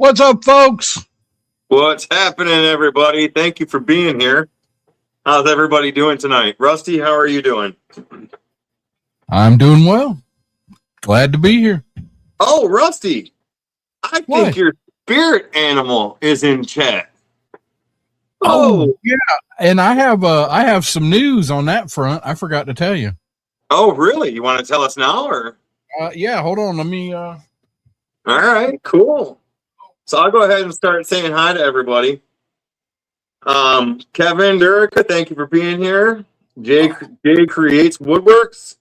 What's up, folks? What's happening, everybody? Thank you for being here. How's everybody doing tonight? Rusty, how are you doing? I'm doing well. Glad to be here. Oh, Rusty, I think your spirit animal is in chat. Oh, yeah, and I have some news on that front. I forgot to tell you. Oh, really? You want to tell us now, or? Yeah, hold on. Let me. All right, cool. So I'll go ahead and start saying hi to everybody. Kevin, Derica, thank you for being here. Jay Creates Woodworks.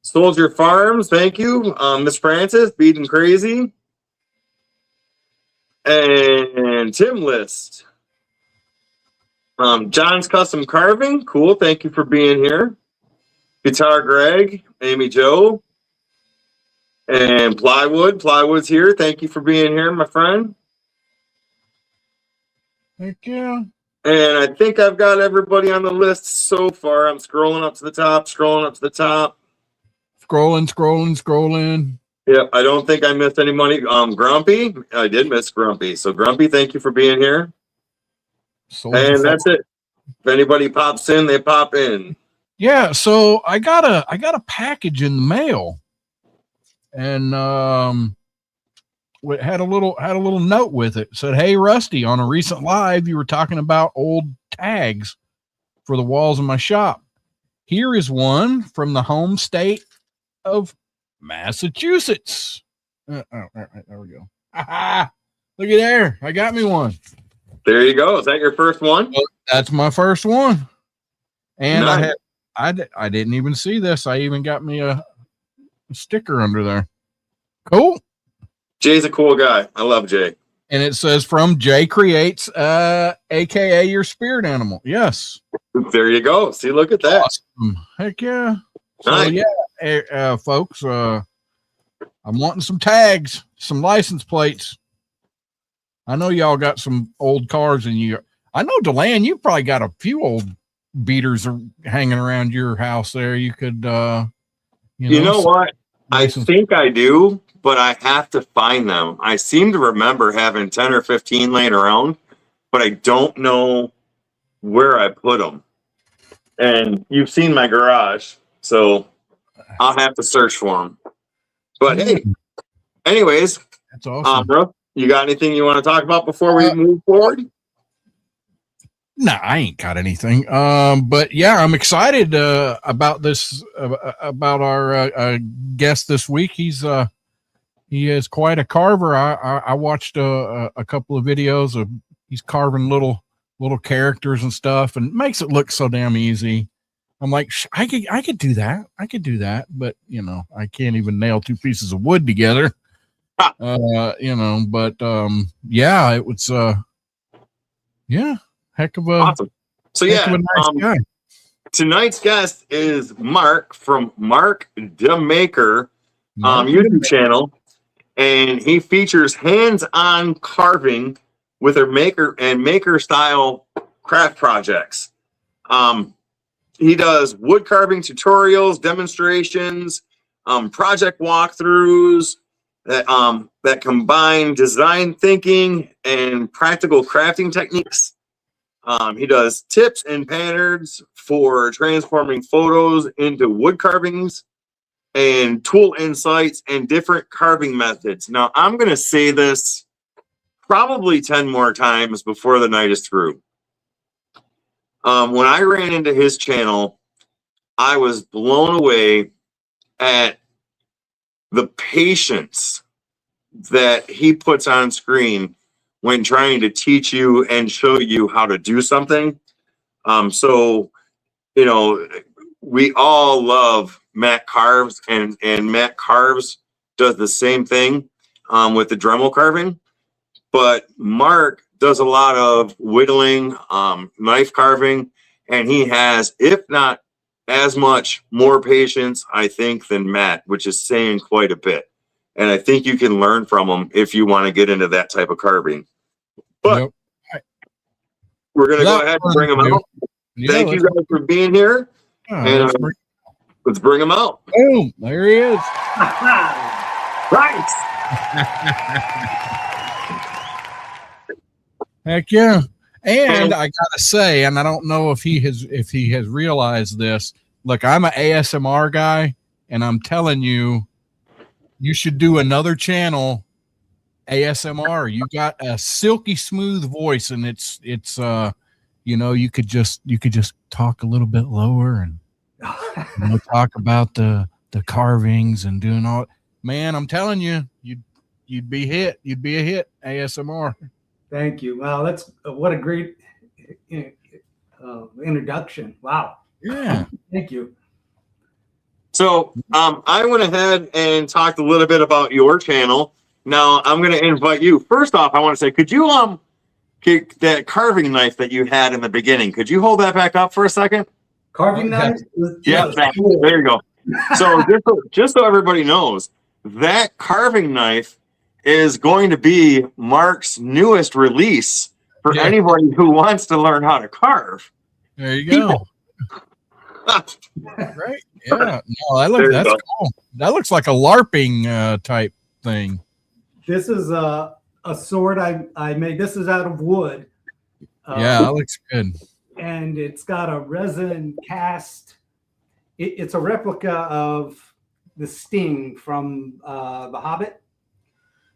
Soldier Farms, thank you. Miss Francis, Beating Crazy. And Tim List. John's Custom Carving, cool, thank you for being here. Guitar Greg, Amy Joe. And Plywood's here, thank you for being here, my friend. Thank you. And I think I've got everybody on the list so far. I'm scrolling up to the top. Scrolling. Yep, I don't think I missed anybody. Grumpy, I did miss Grumpy. So Grumpy, thank you for being here. And that's it. If anybody pops in, they pop in. Yeah, so I got a package in the mail, and it had a little note with it. It said, "Hey Rusty, on a recent live, you were talking about old tags for the walls of my shop. Here is one from the home state of Massachusetts." All right, there we go. Look at there. I got me one. There you go. Is that your first one? Well, that's my first one. And nice. I didn't even see this. I even got me a sticker under there. Cool. Jay's a cool guy. I love Jay. And it says from Jay Creates, aka your spirit animal. Yes. There you go. See, look at that. Awesome. Heck yeah. Nice. So yeah, folks, I'm wanting some tags, some license plates. I know y'all got some old cars in you. I know, DeLand, you probably got a few old beaters hanging around your house there. You could, you know what? I think I do, but I have to find them. I seem to remember having 10 or 15 laying around, but I don't know where I put them. And you've seen my garage, so I'll have to search for them. But hey, anyways, that's awesome. Bro, you got anything you want to talk about before we move forward? No, I ain't got anything. But yeah, I'm excited about this, about our guest this week. He is quite a carver. I watched a couple of videos of he's carving little characters and stuff, and makes it look so damn easy. I'm like, I could do that. But I can't even nail two pieces of wood together. But yeah, it was heck of a awesome. So yeah, nice guy. Tonight's guest is Mark from MarkDMaker YouTube channel, and he features hands-on carving with their maker style craft projects. He does wood carving tutorials, demonstrations, project walkthroughs that combine design thinking and practical crafting techniques. He does tips and patterns for transforming photos into wood carvings and tool insights and different carving methods. Now, I'm going to say this probably 10 more times before the night is through. When I ran into his channel, I was blown away at the patience that he puts on screen when trying to teach you and show you how to do something. So, we all love Matt Carves, and Matt Carves does the same thing with the Dremel carving. But Mark does a lot of whittling, knife carving, and he has, if not as much, more patience, I think, than Matt, which is saying quite a bit. And I think you can learn from him if you want to get into that type of carving. But we're going to go ahead and bring him out. Thank you guys for being here. And let's bring him out. Boom, there he is. Right. Heck yeah. And I gotta say, and I don't know if he has realized this. Look, I'm an ASMR guy, and I'm telling you, you should do another channel ASMR. You got a silky smooth voice, and it's you could just talk a little bit lower and talk about the carvings and doing all. Man, I'm telling you, you'd be hit. You'd be a hit ASMR. Thank you. Wow, that's what a great introduction. Wow. Yeah. Thank you. So I went ahead and talked a little bit about your channel. Now I'm going to invite you. First off, I want to say, could you kick that carving knife that you had in the beginning? Could you hold that back up for a second? Carving knife? Yeah, there you go. So just so everybody knows, that carving knife is going to be Mark's newest release for anybody who wants to learn how to carve. There you go. Right? Yeah. No, that's cool. That looks like a LARPing type thing. This is a sword I made. This is out of wood. Yeah, that looks good. And it's got a resin cast. It's a replica of the Sting from The Hobbit.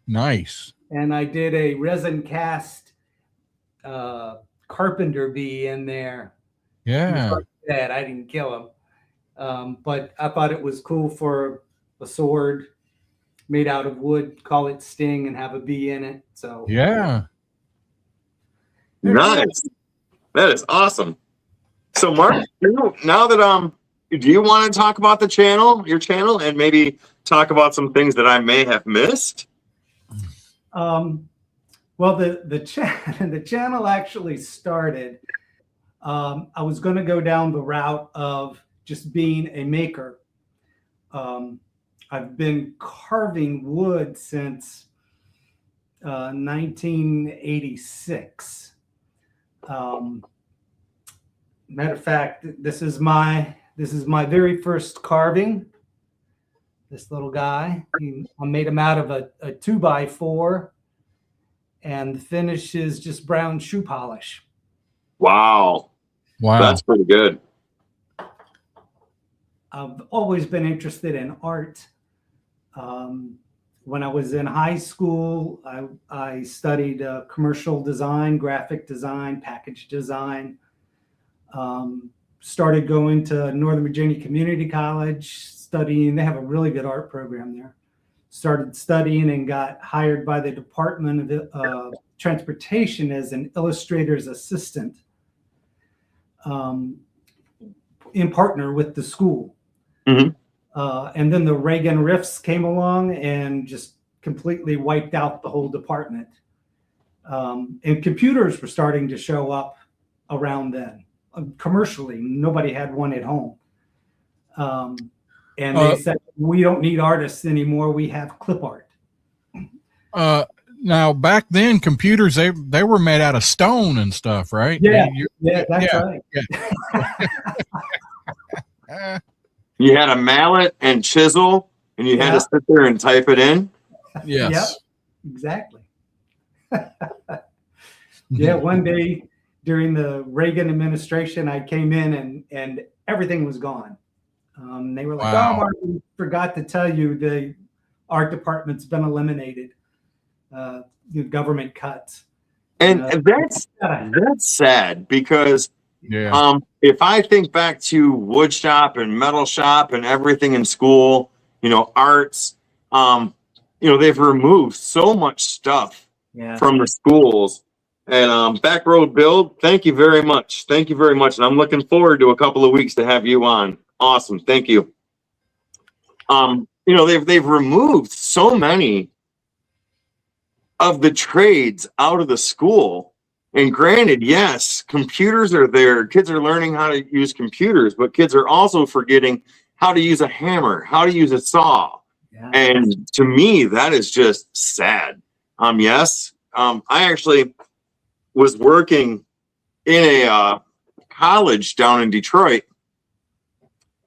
Nice. And I did a resin cast carpenter bee in there. Yeah. That I didn't kill him, but I thought it was cool for a sword made out of wood. Call it Sting and have a bee in it. So yeah, nice. That is awesome. So, Mark, now that do you want to talk about your channel, and maybe talk about some things that I may have missed? Well, the channel actually started. I was going to go down the route of just being a maker. I've been carving wood since 1986. Matter of fact, this is my very first carving. This little guy, I made him out of a 2x4, and the finish is just brown shoe polish. Wow. That's pretty good. I've always been interested in art. When I was in high school, I studied commercial design, graphic design, package design. Started going to Northern Virginia Community College, studying. They have a really good art program there. Started studying and got hired by the Department of Transportation as an illustrator's assistant, in partner with the school. Mm-hmm. And then the Reagan rifts came along and just completely wiped out the whole department. And computers were starting to show up around then. Commercially, nobody had one at home. And they said, we don't need artists anymore. We have clip art. Now, back then, computers, they were made out of stone and stuff, right? Yeah, that's right. Yeah. You had a mallet and chisel, and you had to sit there and type it in? Yes. Yep, exactly. Yeah, one day during the Reagan administration, I came in and everything was gone. They were like, "Oh, Mark, we forgot to tell you the art department's been eliminated. Government cuts." And that's sad, because if I think back to wood shop and metal shop and everything in school, arts, they've removed so much stuff from the schools. And Back Road Build, thank you very much. Thank you very much. And I'm looking forward to a couple of weeks to have you on. Awesome. Thank you. They've removed so many of the trades out of the school. And granted, yes, computers are there. Kids are learning how to use computers, but kids are also forgetting how to use a hammer, how to use a saw. Yeah. And to me, that is just sad. I actually was working in a college down in Detroit.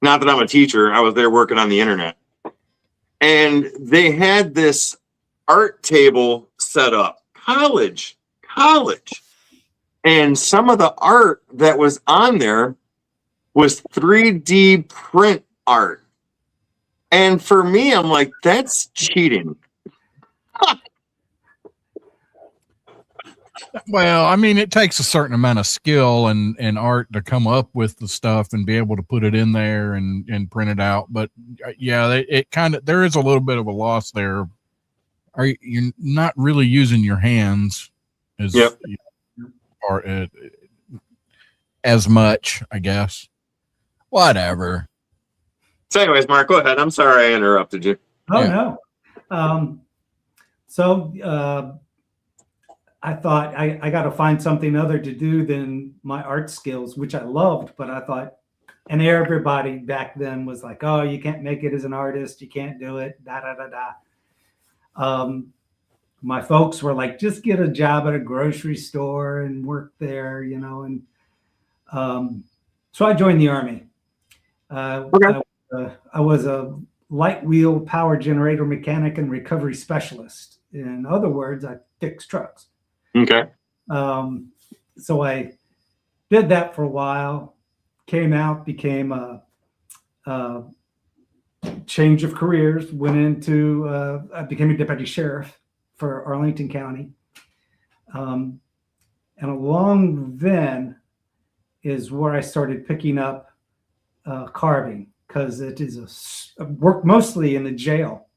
Not that I'm a teacher. I was there working on the internet. And they had this art table set up. College. And some of the art that was on there was 3D print art. And for me, I'm like, that's cheating. Well, I mean, it takes a certain amount of skill and art to come up with the stuff and be able to put it in there and print it out. But yeah, it kind of, there is a little bit of a loss there. You're not really using your hands as or as much, I guess. Whatever. So, anyways, Mark, go ahead. I'm sorry I interrupted you. Oh, no. I thought I got to find something other to do than my art skills, which I loved, but I thought, and everybody back then was like, oh, you can't make it as an artist. You can't do it. Da, da, da, da. My folks were like, just get a job at a grocery store and work there, you know. And so I joined the Army. Okay. I was a light wheel power generator mechanic and recovery specialist. In other words, I fixed trucks. Okay. So I did that for a while, came out, became a change of careers, went into, I became a deputy sheriff for Arlington County. And along then is where I started picking up carving, because it is I worked mostly in the jail.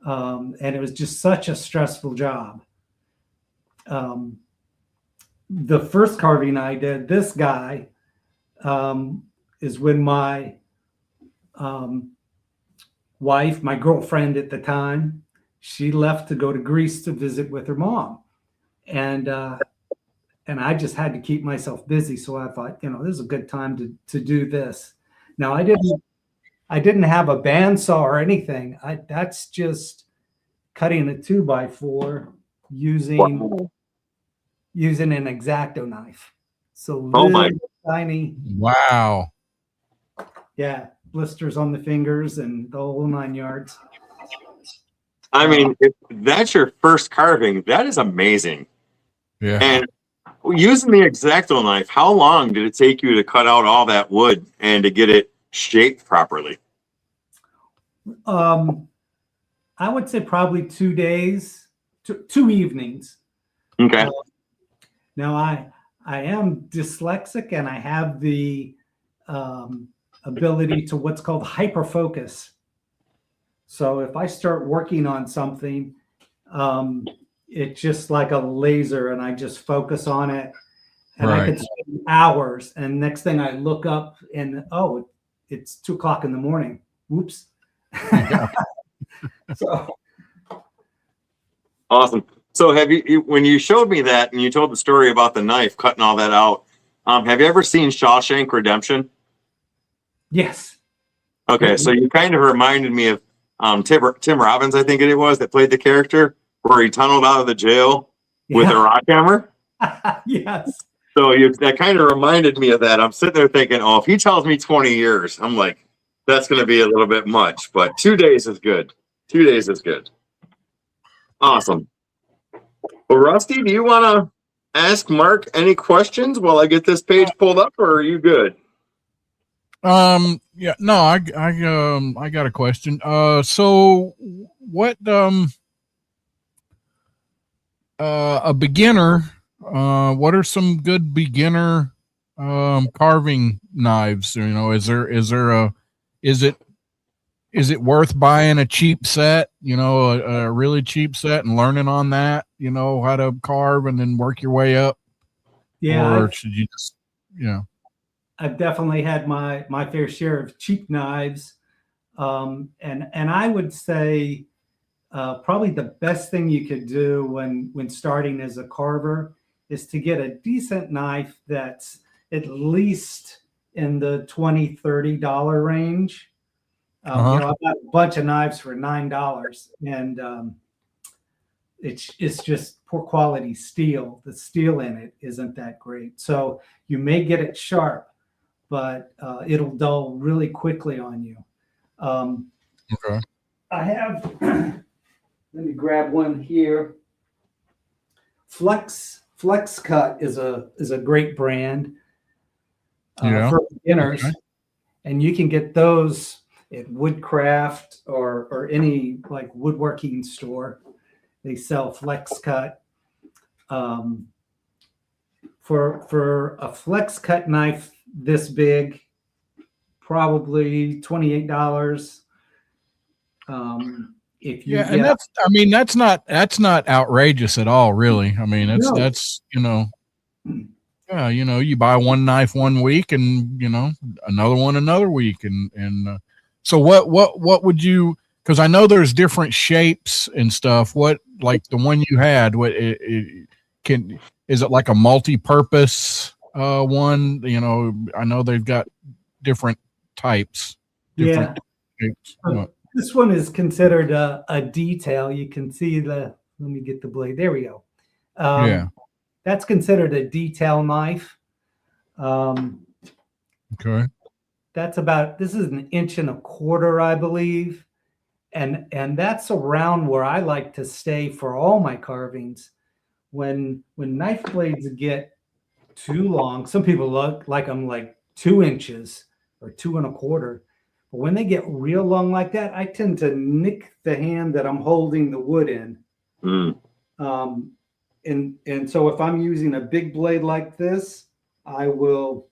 And it was just such a stressful job. The first carving I did, this guy, is when my wife, my girlfriend at the time, she left to go to Greece to visit with her mom. And I just had to keep myself busy. So I thought, you know, this is a good time to do this. Now I didn't have a bandsaw or anything. That's just cutting a 2x4 using an X-Acto knife. So tiny. Wow. Yeah, blisters on the fingers and the whole 9 yards. I mean, if that's your first carving, that is amazing. Yeah. And using the X-Acto knife, how long did it take you to cut out all that wood and to get it shaped properly? I would say probably 2 days, two evenings. Okay. Now I am dyslexic and I have the ability to what's called hyperfocus. So if I start working on something, it's just like a laser and I just focus on it and I could spend hours. And next thing I look up and, oh, it's 2 o'clock in the morning. Whoops. Yeah. So awesome. So have you, when you showed me that and you told the story about the knife, cutting all that out, have you ever seen Shawshank Redemption? yes. Okay, so you kind of reminded me of Tim Robbins, I think it was, that played the character where he tunneled out of the jail with a rock hammer. Yes. So that kind of reminded me of that. I'm sitting there thinking, oh, if he tells me 20 years, I'm like, that's going to be a little bit much, but 2 days is good. 2 days is good. Awesome. Well, Rusty, do you want to ask Mark any questions while I get this page pulled up, or are you good? Yeah, no, I got a question. So what, a beginner, what are some good beginner, carving knives? You know, is it worth buying a cheap set, you know, a really cheap set and learning on that, you know, how to carve and then work your way up? Yeah. Or should you just, you know? I've definitely had my fair share of cheap knives. And I would say probably the best thing you could do when starting as a carver is to get a decent knife that's at least in the $20, $30 range. You know, I've got a bunch of knives for $9 and it's just poor quality steel. The steel in it isn't that great. So you may get it sharp, but it'll dull really quickly on you. Okay. I have, let me grab one here. Flex Flex Cut is a great brand Yeah. for beginners, Okay. and you can get those at Woodcraft or any like woodworking store. They sell Flex Cut. For a Flex Cut knife this big, probably $28. If you Yeah, and that's not outrageous at all, really. I mean, No. that's yeah, you buy one knife one week and another one another week, and so what would you? Because I know there's different shapes and stuff. What, like the one you had? What is it like a multi-purpose one? I know they've got different types, different shapes. This one is considered a detail. You can see let me get the blade. There we go. Yeah. That's considered a detail knife. Okay. This is 1.25 inches, I believe. And that's around where I like to stay for all my carvings. When knife blades get too long, some people like them like 2 inches or 2.25. But when they get real long like that, I tend to nick the hand that I'm holding the wood in. Mm. And so if I'm using a big blade like this, you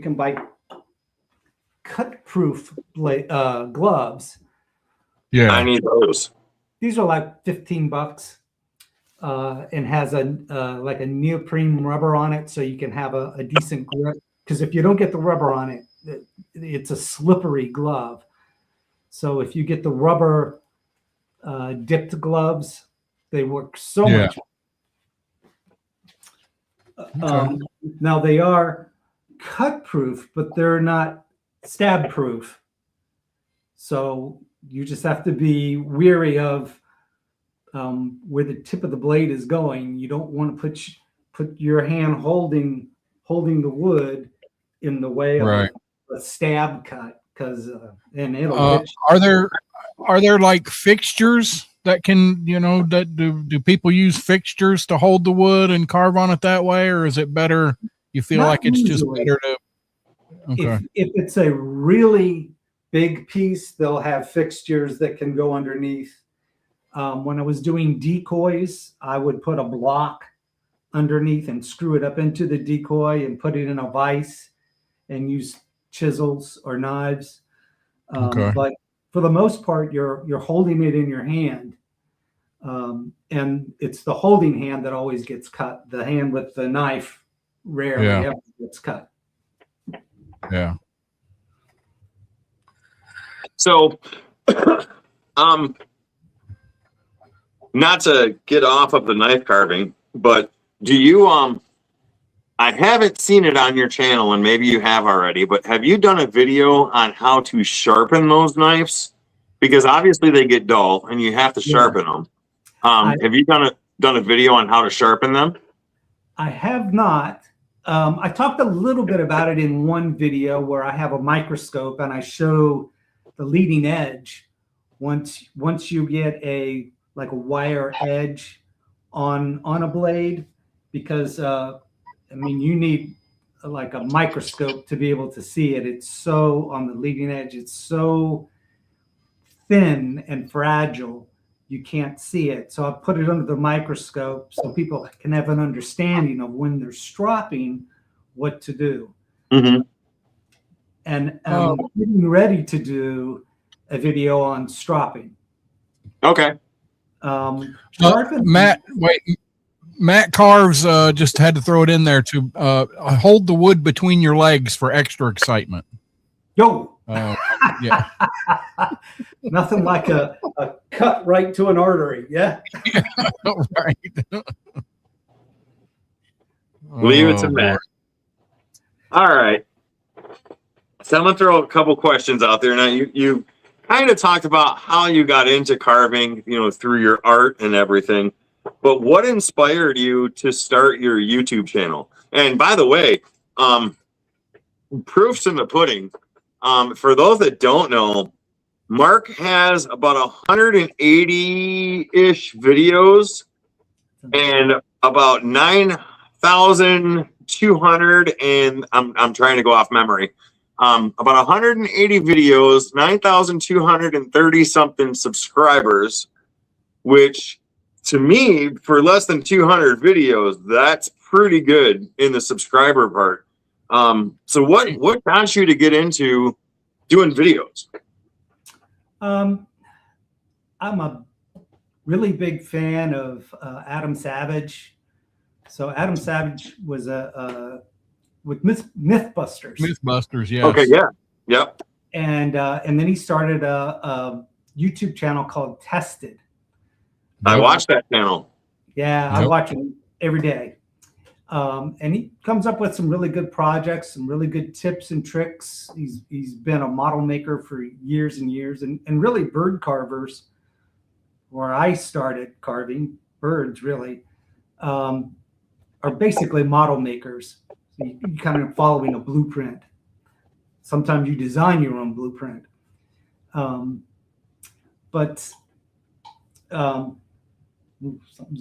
can buy cut-proof gloves. Yeah. I need those. These are like $15, and has like a neoprene rubber on it, so you can have a decent grip. Because if you don't get the rubber on it, it's a slippery glove. So if you get the rubber dipped gloves, they work so much. Okay. Now they are cut proof, but they're not stab proof. So you just have to be weary of where the tip of the blade is going. You don't want to put your hand holding the wood in the way of a stab cut, because and it'll hit you. Are there like fixtures that can, that do people use fixtures to hold the wood and carve on it that way, or is it better? You feel Not like it's usually. just better to. Okay. If it's a really big piece, they'll have fixtures that can go underneath. When I was doing decoys, I would put a block underneath and screw it up into the decoy and put it in a vise and use chisels or knives. Okay. But for the most part, you're holding it in your hand. And it's the holding hand that always gets cut. The hand with the knife rarely ever gets cut. Yeah. So, not to get off of the knife carving, but do you, I haven't seen it on your channel, and maybe you have already, but have you done a video on how to sharpen those knives? Because obviously they get dull and you have to sharpen them. Have you done a video on how to sharpen them? I have not. I talked a little bit about it in one video where I have a microscope and I show the leading edge. Once you get a wire edge on a blade, because you need like a microscope to be able to see it. It's so on the leading edge, it's so thin and fragile, you can't see it. So I put it under the microscope so people can have an understanding of when they're stropping what to do. Mm-hmm. And I'm getting ready to do a video on stropping. Okay. Matt carves, just had to throw it in there to hold the wood between your legs for extra excitement. Yo. Yeah. Nothing like a cut right to an artery. Yeah. Right. Leave it to Matt. All right. So I'm going to throw a couple questions out there. Now, you kind of talked about how you got into carving, through your art and everything. But what inspired you to start your YouTube channel? And by the way, proof's in the pudding. For those that don't know, Mark has about 180-ish videos, and about 9,200, and I'm trying to go off memory. About 180 videos, 9,230 something subscribers, which to me, for less than 200 videos, that's pretty good in the subscriber part. So what got you to get into doing videos? I'm a really big fan of Adam Savage. So Adam Savage was with Mythbusters. Mythbusters, yes. Okay, yeah, yep. And then he started a YouTube channel called Tested. I watched that channel. Yeah, I watch him every day. And he comes up with some really good projects, some really good tips and tricks. He's been a model maker for years and years, and really bird carvers, where I started carving birds really, are basically model makers. So you kind of following a blueprint. Sometimes you design your own blueprint. Something's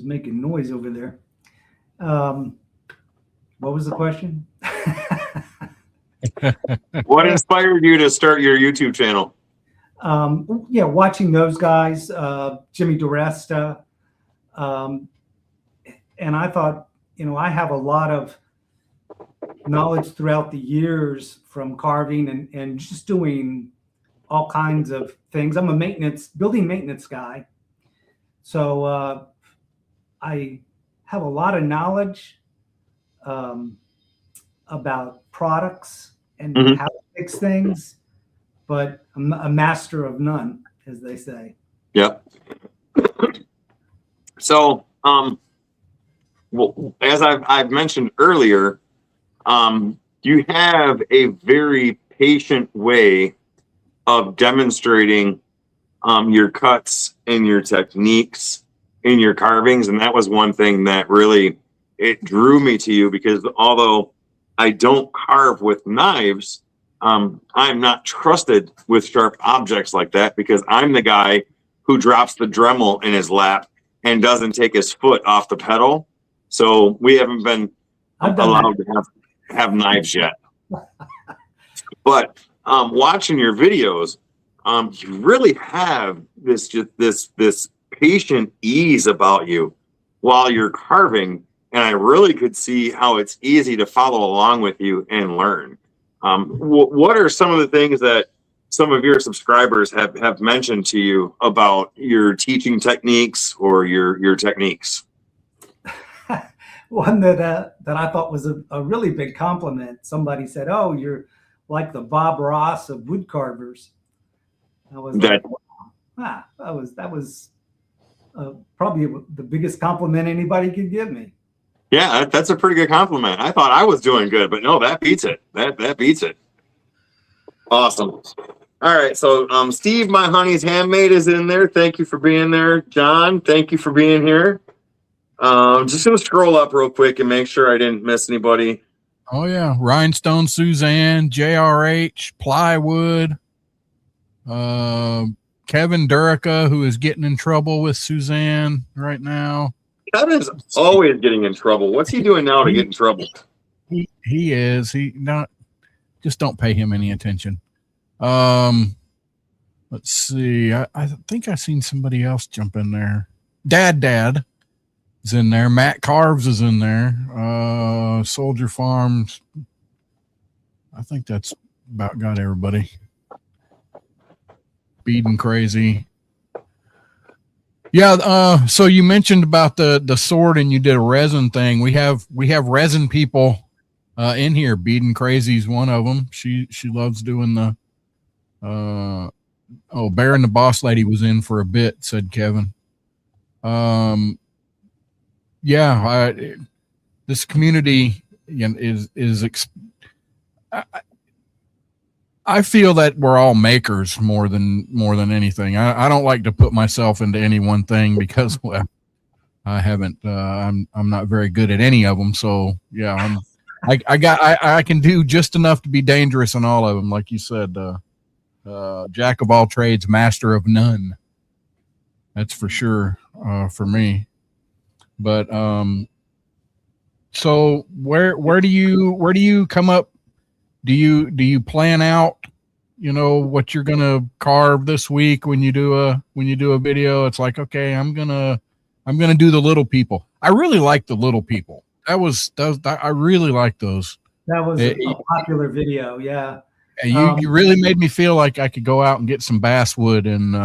making noise over there. What was the question? What inspired you to start your YouTube channel? Yeah, watching those guys, Jimmy DiResta. And I thought, I have a lot of knowledge throughout the years from carving and just doing all kinds of things. I'm a building maintenance guy. So I have a lot of knowledge about products and how to fix things, but I'm a master of none, as they say. Yep. So, well, as I've mentioned earlier, you have a very patient way of demonstrating your cuts and your techniques in your carvings, and that was one thing that really it drew me to you, because although I don't carve with knives, I'm not trusted with sharp objects like that, because I'm the guy who drops the Dremel in his lap and doesn't take his foot off the pedal. So we haven't been allowed to have knives yet. But watching your videos, you really have this patient ease about you while you're carving, and I really could see how it's easy to follow along with you and learn. What are some of the things that some of your subscribers have mentioned to you about your teaching techniques or your techniques? One that I thought was a really big compliment. Somebody said, "Oh, you're like the Bob Ross of wood carvers." I was like, wow, that was probably the biggest compliment anybody could give me. Yeah, that's a pretty good compliment. I thought I was doing good, but no, that beats it. That beats it. Awesome. All right, so Steve, my honey's handmade, is in there. Thank you for being there. John, thank you for being here. Just gonna scroll up real quick and make sure I didn't miss anybody. Oh yeah, Rhinestone Suzanne, JRH, Plywood, Kevin Durica, who is getting in trouble with Suzanne right now. Kevin's always getting in trouble. What's he doing now to get in trouble? He is. Just don't pay him any attention. Let's see. I think I seen somebody else jump in there. Dad is in there. Matt Carves is in there. Soldier Farms. I think that's about got everybody. Beading Crazy. Yeah, so you mentioned about the sword, and you did a resin thing. We have resin people in here. Beading Crazy is one of them. She loves doing the Baron the Boss Lady was in for a bit, said Kevin. Yeah, this community I feel that we're all makers more than anything. I don't like to put myself into any one thing, because I haven't. I'm not very good at any of them. So yeah, I can do just enough to be dangerous in all of them, like you said. Jack of all trades, master of none. That's for sure for me. But So where do you come up? Do you plan out, what you're gonna carve this week when you do a video? It's like, okay, I'm gonna do the little people. I really like the little people. I really like those. That was a popular video. Yeah. You really made me feel like I could go out and get some basswood and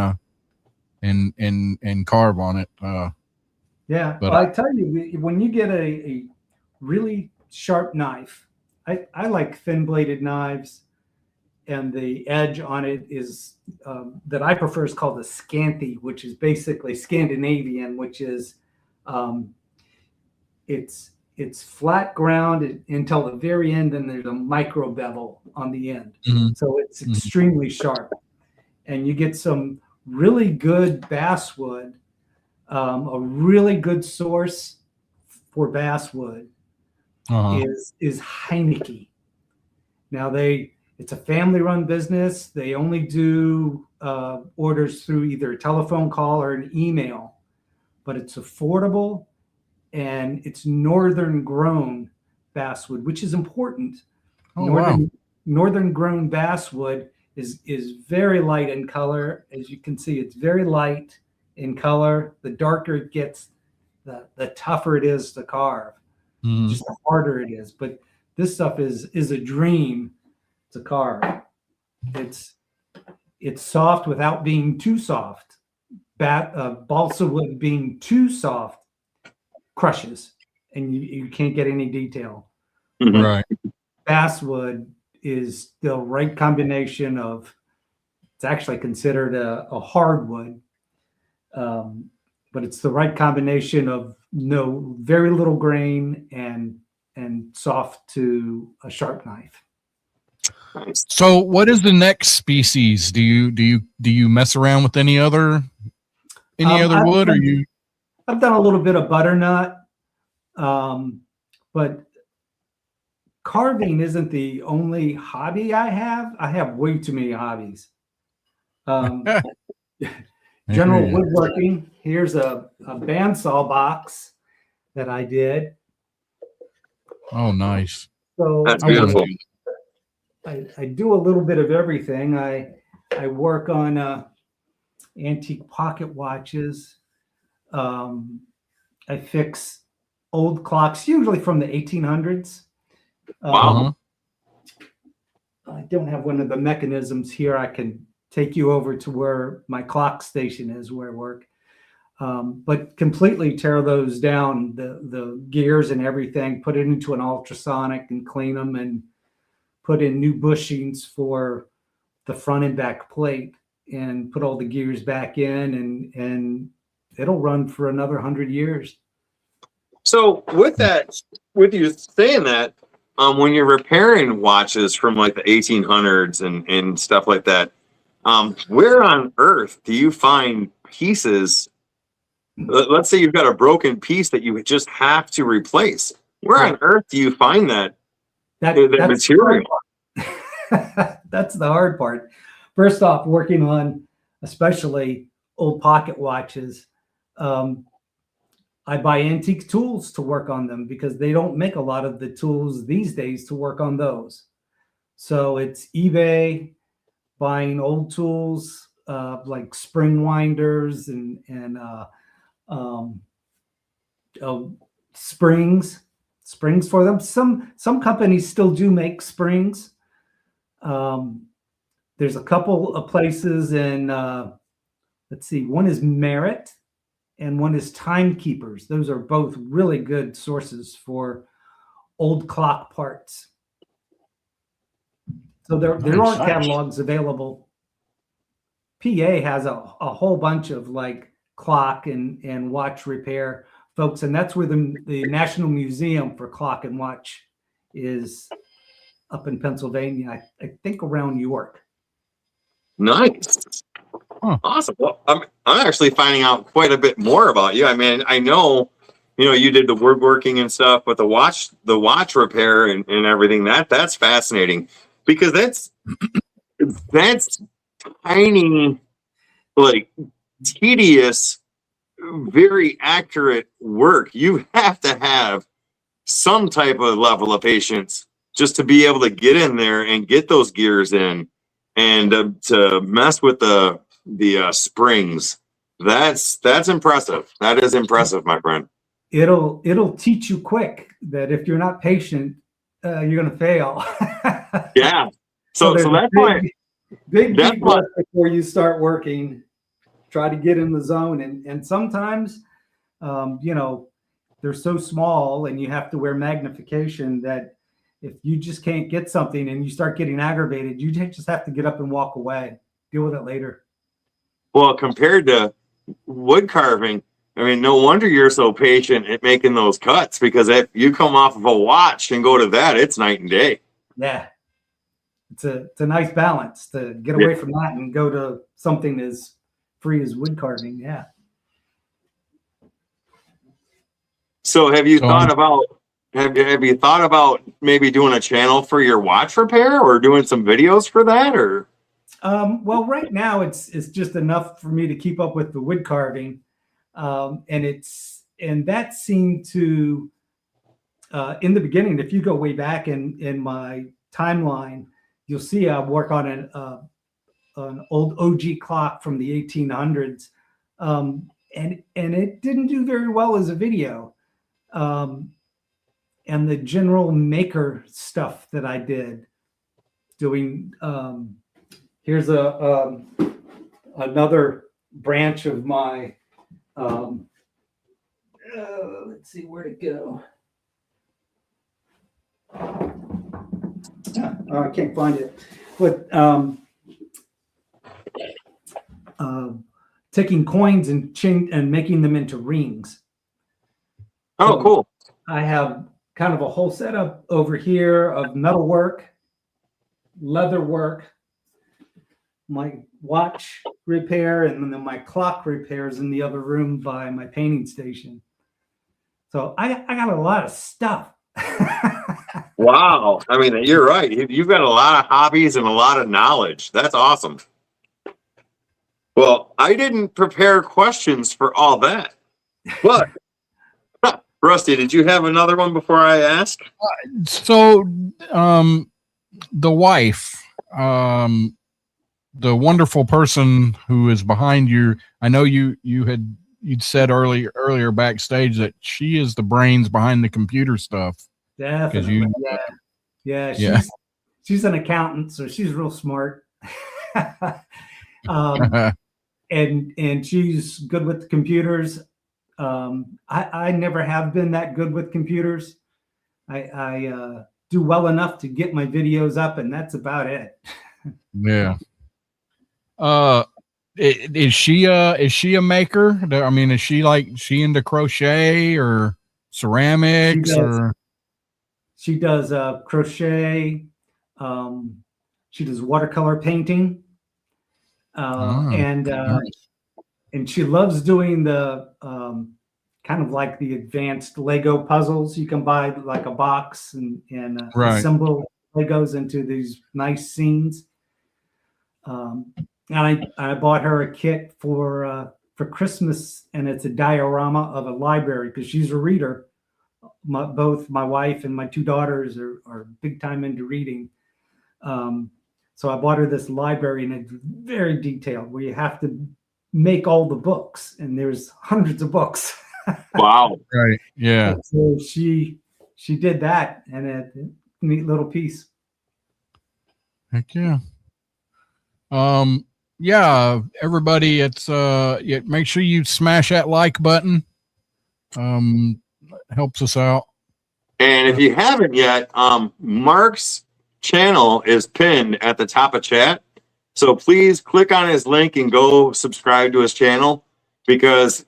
carve on it. Yeah, but I tell you, when you get a really sharp knife, I like thin bladed knives, and the edge on it is that I prefer is called a scanty, which is basically Scandinavian, which is it's flat ground until the very end, and there's a micro bevel on the end. Mm-hmm. So it's extremely sharp, and you get some really good basswood. A really good source for basswood is Heineke. Now it's a family-run business. They only do orders through either a telephone call or an email, but it's affordable, and it's northern grown basswood, which is important. Northern grown basswood is very light in color. As you can see, it's very light in color. The darker it gets, the tougher it is to carve. Just the harder it is. But this stuff is a dream to carve. It's soft without being too soft. Balsa wood being too soft crushes, and you can't get any detail. Right. Basswood is the right combination of. It's actually considered a hardwood. But it's the right combination of very little grain and soft to a sharp knife. So what is the next species? Do you mess around with any other wood? I've done a little bit of butternut, but carving isn't the only hobby I have. I have way too many hobbies. General woodworking. Here's a bandsaw box that I did. Oh, nice. So that's beautiful. I do a little bit of everything. I work on antique pocket watches. I fix old clocks, usually from the 1800s. Wow. I don't have one of the mechanisms here. I can take you over to where my clock station is, where I work. But completely tear those down, the gears and everything, put it into an ultrasonic and clean them, and put in new bushings for the front and back plate, and put all the gears back in, and it'll run for another 100 years. So with you saying that, when you're repairing watches from like the 1800s and stuff like that, where on earth do you find pieces? Let's say you've got a broken piece that you just have to replace. Where on earth do you find that material? That's the hard part. First off, working on especially old pocket watches, I buy antique tools to work on them because they don't make a lot of the tools these days to work on those. So it's eBay, buying old tools like spring winders and springs for them. Some companies still do make springs. There's a couple of places in let's see, one is Merit and one is Timekeepers. Those are both really good sources for old clock parts. So there are catalogs available. PA has a whole bunch of like clock and watch repair folks, and that's where the National Museum for Clock and Watch is, up in Pennsylvania. I think around York. Nice. Huh. Awesome. Well, I'm actually finding out quite a bit more about you. I mean, I know, you did the woodworking and stuff, but the watch repair and everything, that's fascinating, because that's tiny, like tedious, very accurate work. You have to have some type of level of patience just to be able to get in there and get those gears in and to mess with the springs. That's impressive. That is impressive, my friend. It'll teach you quick that if you're not patient, you're going to fail. Yeah. So that's why big deep breath before you start working. Try to get in the zone, and sometimes, you know, they're so small, and you have to wear magnification that if you just can't get something and you start getting aggravated, you just have to get up and walk away. Deal with it later. Well, compared to wood carving, I mean, no wonder you're so patient at making those cuts, because if you come off of a watch and go to that, it's night and day. Yeah. It's a nice balance to get away from that and go to something as free as wood carving. Yeah. So have you thought about maybe doing a channel for your watch repair or doing some videos for that, or? Well, right now it's just enough for me to keep up with the wood carving. And that seemed to, in the beginning, if you go way back in my timeline, you'll see I work on an old OG clock from the 1800s. And it didn't do very well as a video. And the general maker stuff that I did doing, here's another branch of my, let's see where to go. I can't find it, but taking coins and making them into rings. Oh, So cool. I have kind of a whole setup over here of metal work, leather work, my watch repair, and then my clock repairs in the other room by my painting station. So I got a lot of stuff. Wow. I mean, you're right. You've got a lot of hobbies and a lot of knowledge. That's awesome. Well, I didn't prepare questions for all that, but Rusty, did you have another one before I ask? So, the wife, the wonderful person who is behind you, I know you'd said earlier backstage that she is the brains behind the computer stuff. Definitely. She's an accountant, so she's real smart. And she's good with the computers. I never have been that good with computers. I do well enough to get my videos up, and that's about it. Yeah. Is she a maker? I mean, is she into crochet or ceramics or? She does crochet. She does watercolor painting, and she loves doing the kind of like the advanced Lego puzzles. You can buy like a box and assemble Legos into these nice scenes. And I bought her a kit for Christmas, and it's a diorama of a library because she's a reader. Both my wife and my two daughters are big time into reading. So I bought her this library, and it's very detailed where you have to make all the books, and there's hundreds of books. Wow. Right. Yeah. So she did that, and a neat little piece. Heck yeah. Yeah, everybody, it's make sure you smash that like button. Helps us out. And if you haven't yet, Mark's channel is pinned at the top of chat. So please click on his link and go subscribe to his channel, because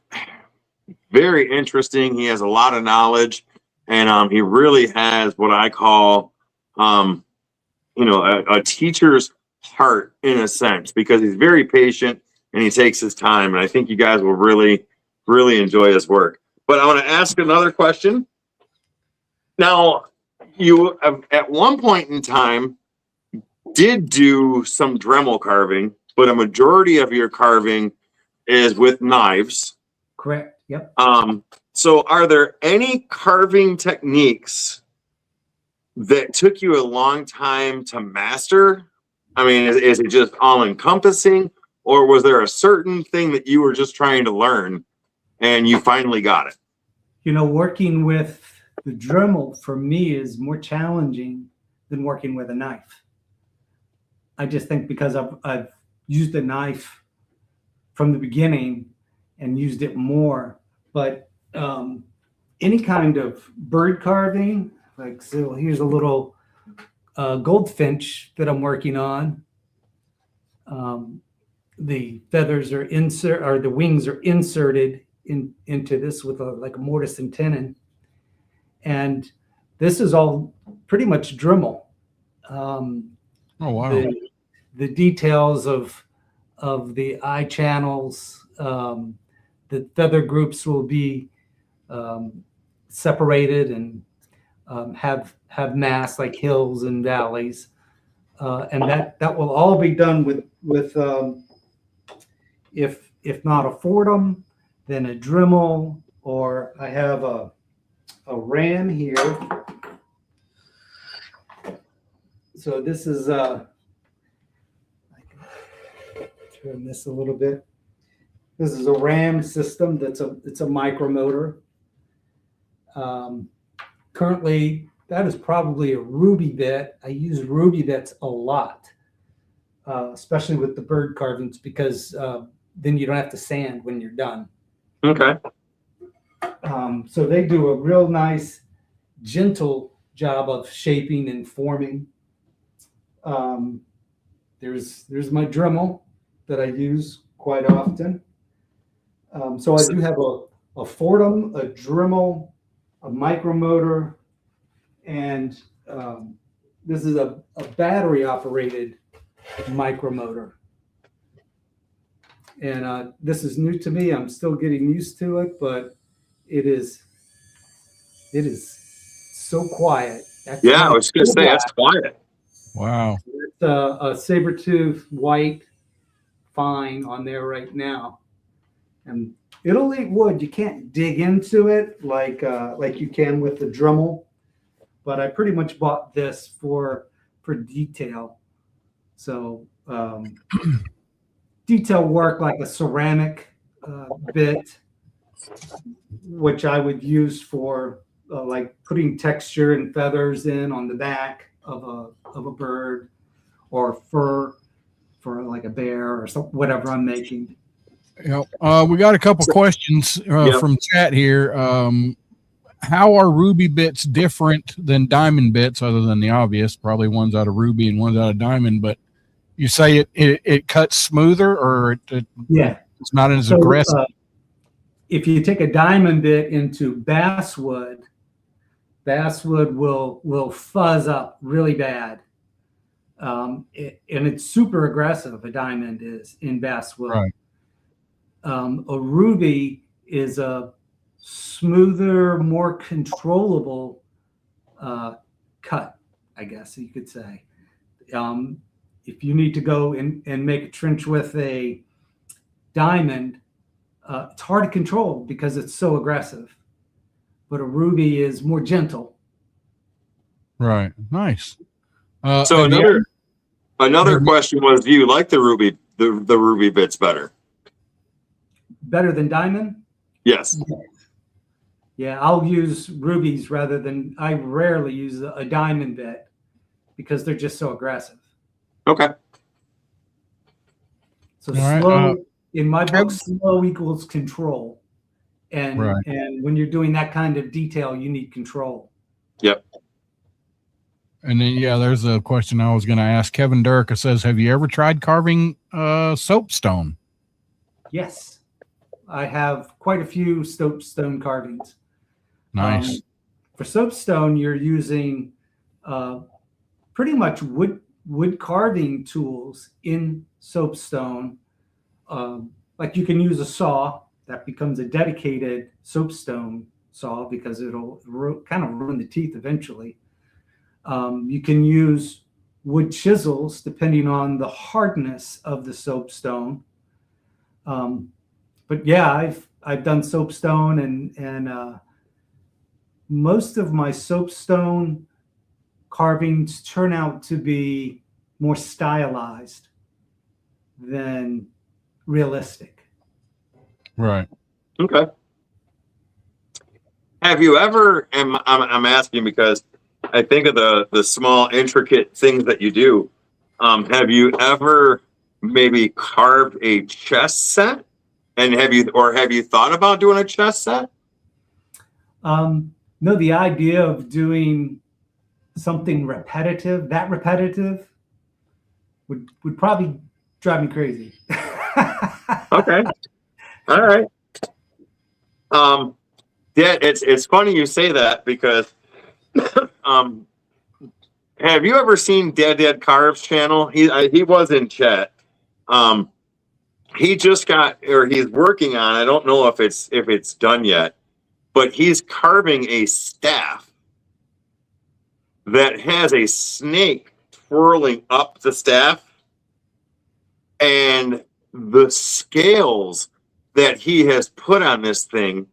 very interesting. He has a lot of knowledge, and he really has what I call, a teacher's heart in a sense, because he's very patient and he takes his time. And I think you guys will really, really enjoy his work. But I want to ask another question. Now, you at one point in time did do some Dremel carving, but a majority of your carving is with knives. Correct. Yep. So are there any carving techniques that took you a long time to master? I mean, is it just all encompassing, or was there a certain thing that you were just trying to learn and you finally got it? You know, working with the Dremel for me is more challenging than working with a knife. I just think because I've used a knife from the beginning and used it more, but any kind of bird carving, like, so here's a little goldfinch that I'm working on. The feathers are the wings are inserted into this with like a mortise and tenon, and this is all pretty much Dremel. Oh wow! The details of the eye channels, the feather groups will be separated and have mass like hills and valleys, and that will all be done with if not a Fordham, then a Dremel, or I have a Ram here. So this is I can turn this a little bit. This is a Ram system. It's a micromotor. Currently, that is probably a Ruby bit. I use Ruby bits a lot, especially with the bird carvings, because then you don't have to sand when you're done. Okay. So they do a real nice, gentle job of shaping and forming. There's my Dremel that I use quite often. So I do have a Fordham, a Dremel, a micromotor, and this is a battery operated micromotor. And this is new to me. I'm still getting used to it, but it is so quiet. Yeah, I was going to say that's quiet. Wow. It's a saber-tooth white fine on there right now, and it'll eat wood. You can't dig into it like you can with the Dremel, but I pretty much bought this for detail. So detail work like a ceramic bit, which I would use for like putting texture and feathers in on the back of a bird, or fur for like a bear or something, whatever I'm making. Yep. We got a couple questions from chat here. How are Ruby bits different than diamond bits, other than the obvious? Probably one's out of Ruby and one's out of diamond, but you say it cuts smoother, or it's not as aggressive? If you take a diamond bit into basswood will fuzz up really bad. And it's super aggressive, a diamond is in basswood. Right. A Ruby is a smoother, more controllable cut, I guess you could say. If you need to go and make a trench with a diamond, it's hard to control because it's so aggressive. But a Ruby is more gentle. Right. Nice. So another question was, do you like the Ruby bits better? Better than diamond? Yes. Yeah, I'll use rubies I rarely use a diamond bit because they're just so aggressive. Okay. So slow, in my book, slow equals control. And when you're doing that kind of detail, you need control. Yep. And then, there's a question I was going to ask. Kevin Durka says, have you ever tried carving soapstone? Yes. I have quite a few soapstone carvings. Nice. For soapstone, you're using pretty much wood carving tools in soapstone. Like you can use a saw that becomes a dedicated soapstone saw because it'll kind of ruin the teeth eventually. You can use wood chisels depending on the hardness of the soapstone. But yeah, I've done soapstone, and most of my soapstone carvings turn out to be more stylized than realistic. Right. Okay. Have you ever, and I'm asking because I think of the small intricate things that you do. Have you ever maybe carved a chess set? And have you thought about doing a chess set? No, the idea of doing something repetitive, that repetitive, would probably drive me crazy. Okay. All right. Yeah, it's funny you say that because have you ever seen Dad Carves channel? He was in chat. He just got, or he's working on, I don't know if it's done yet, but he's carving a staff that has a snake twirling up the staff, and the scales that he has put on this thing,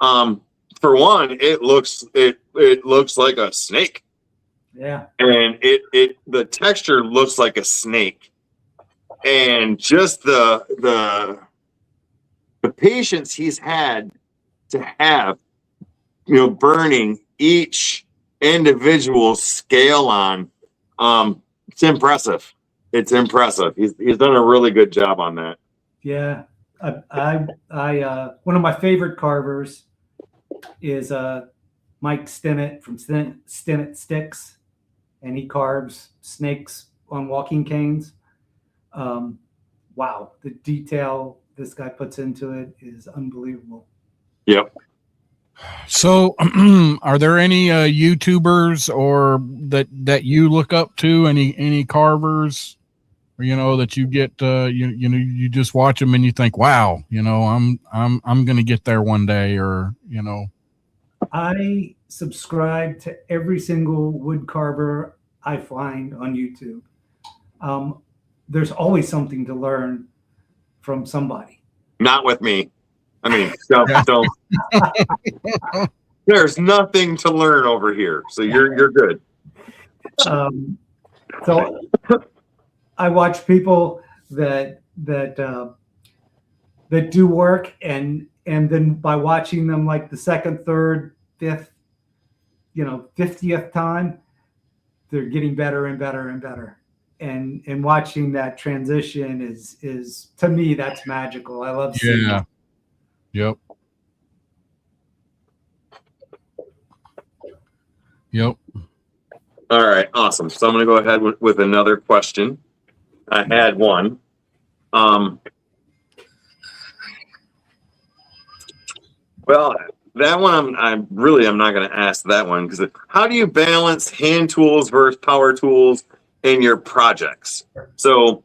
for one, it looks like a snake. Yeah. And the texture looks like a snake. And just the patience he's had to have, burning each individual scale on, it's impressive. It's impressive. He's done a really good job on that. Yeah. I one of my favorite carvers is Mike Stinnett from Stinnett Sticks, and he carves snakes on walking canes. Wow, the detail this guy puts into it is unbelievable. Yep. So, are there any YouTubers or that you look up to? Any carvers, that you get? You just watch them and you think, wow, I'm going to get there one day, or I subscribe to every single wood carver I find on YouTube. There's always something to learn from somebody. Not with me. I mean, don't. There's nothing to learn over here, so you're good. So I watch people that do work, and then by watching them like the second, third, fifth, 50th time, they're getting better and better and better. And watching that transition is to me, that's magical. I love seeing it. Yep. Yep. All right, awesome. So I'm going to go ahead with another question. I had one. Well, that one I'm not going to ask that one, because how do you balance hand tools versus power tools in your projects? So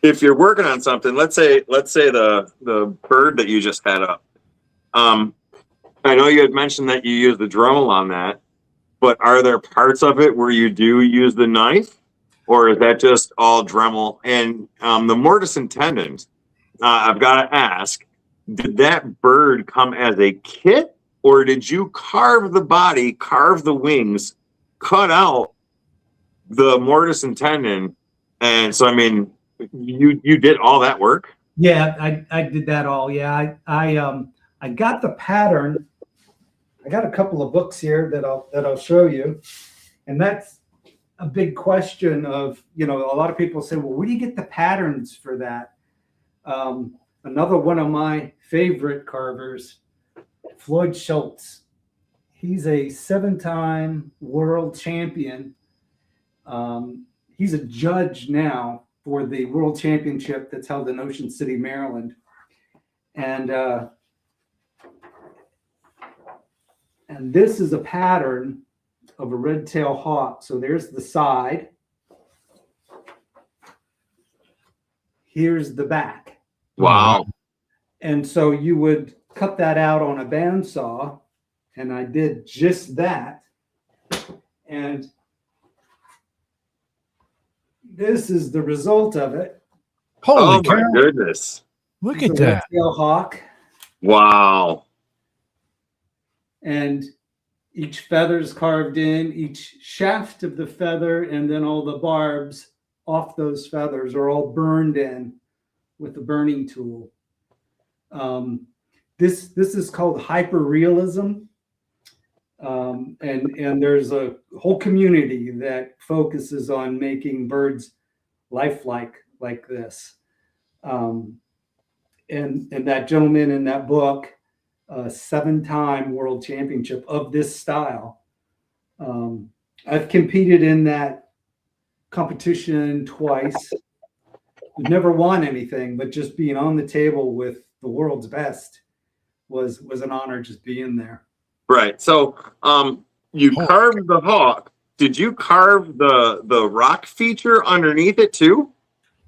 if you're working on something, let's say the bird that you just had up. I know you had mentioned that you use the Dremel on that, but are there parts of it where you do use the knife, or is that just all Dremel? And the mortise and tendons, I've got to ask, did that bird come as a kit, or did you carve the body, carve the wings, cut out the mortise and tendon? And so, I mean, you did all that work? Yeah, I did that all. Yeah, I got the pattern. I got a couple of books here that I'll show you, and that's a big question of, a lot of people say, well, where do you get the patterns for that? Another one of my favorite carvers, Floyd Schultz. He's a 7-time world champion. He's a judge now for the World Championship that's held in Ocean City, Maryland. And this is a pattern of a red-tailed hawk. So there's the side. Here's the back. Wow. And so you would cut that out on a bandsaw, and I did just that. And this is the result of it. Holy cow. My goodness. Look at that. Red-tailed hawk. Wow. And each feather is carved in, each shaft of the feather, and then all the barbs off those feathers are all burned in with the burning tool. This is called hyperrealism. And there's a whole community that focuses on making birds lifelike like this. And that gentleman in that book, a 7-time world championship of this style. I've competed in that competition twice. I've never won anything, but just being on the table with the world's best was an honor, just being there. Right. So you carved the hawk. Did you carve the rock feature underneath it too?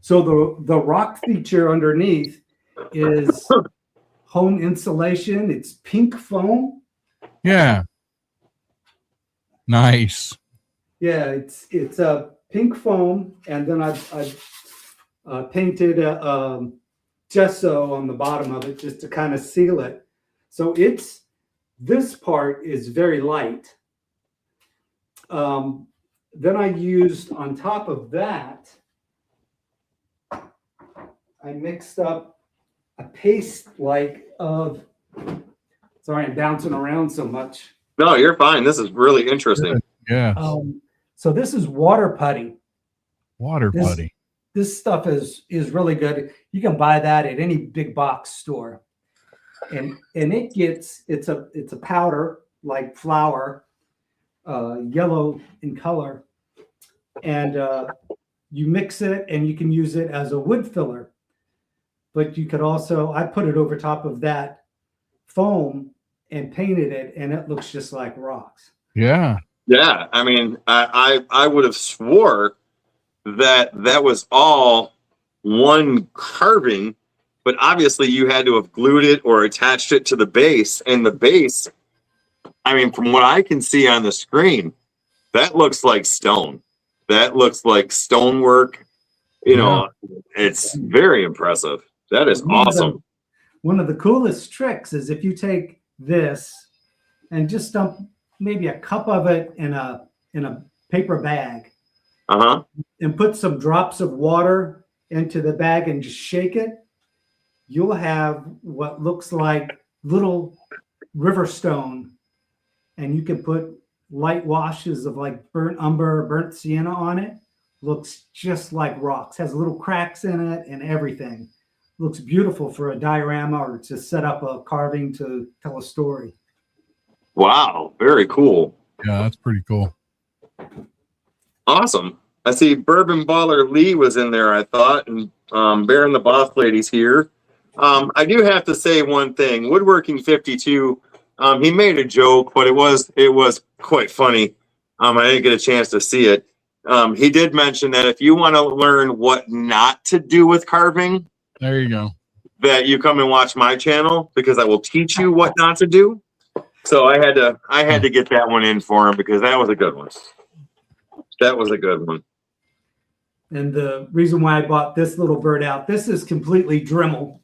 So the rock feature underneath is home insulation. It's pink foam. Yeah. Nice. Yeah, it's a pink foam, and then I've painted gesso on the bottom of it just to kind of seal it. So this part is very light. Then I used on top of that, I mixed up a paste of, sorry, I'm bouncing around so much. No, you're fine. This is really interesting. Yeah. So this is water putty. Water putty. This stuff is really good. You can buy that at any big box store. And it's a powder like flour, yellow in color. And you mix it and you can use it as a wood filler. But you could also, I put it over top of that foam and painted it, and it looks just like rocks. Yeah. Yeah. I mean, I would have swore that was all one carving, but obviously you had to have glued it or attached it to the base. And the base, I mean, from what I can see on the screen, that looks like stone. That looks like stonework. You know, it's very impressive. That is awesome. One of the coolest tricks is if you take this and just dump maybe a cup of it in a paper bag, and put some drops of water into the bag and just shake it, you'll have what looks like little river stone, and you can put light washes of like burnt umber, burnt sienna on it. Looks just like rocks, has little cracks in it and everything. Looks beautiful for a diorama or to set up a carving to tell a story. Wow, very cool. Yeah, that's pretty cool. Awesome. I see Bourbon Baller Lee was in there, I thought, and Baron the Boss Lady's here. I do have to say one thing. Woodworking 52, he made a joke, but it was quite funny. I didn't get a chance to see it. He did mention that if you want to learn what not to do with carving, there you go, that you come and watch my channel, because I will teach you what not to do. So I had to get that one in for him, because that was a good one. That was a good one. And the reason why I bought this little bird out, this is completely Dremel.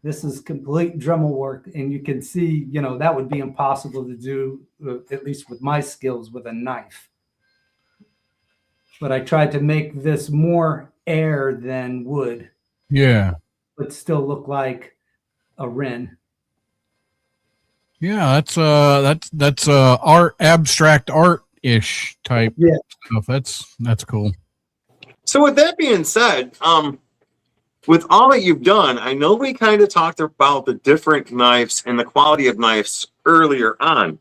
This is complete Dremel work. And you can see, you know, that would be impossible to do, at least with my skills, with a knife. But I tried to make this more air than wood. Yeah. But still look like a wren. Yeah, that's art, abstract art-ish type stuff. That's cool. So with that being said, with all that you've done, I know we kind of talked about the different knives and the quality of knives earlier on.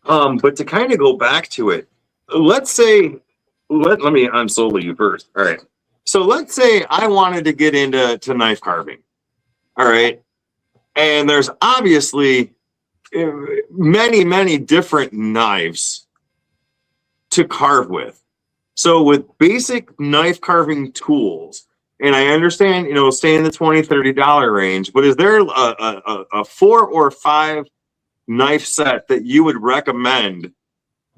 But to kind of go back to it, let's say, let me unsolo you first. All right. So let's say I wanted to get into knife carving. All right. And there's obviously many different knives to carve with. So with basic knife carving tools, and I understand, you know, stay in the $20-$30 range, but is there a 4 or 5 knife set that you would recommend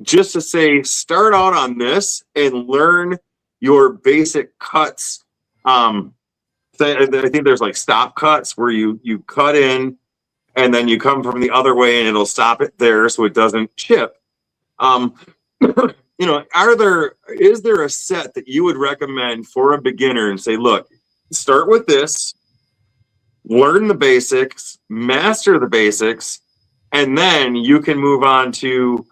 just to say, start out on this and learn your basic cuts? I think there's like stop cuts where you cut in and then you come from the other way and it'll stop it there so it doesn't chip. You know, is there a set that you would recommend for a beginner and say, look, start with this, learn the basics, master the basics, and then you can move on to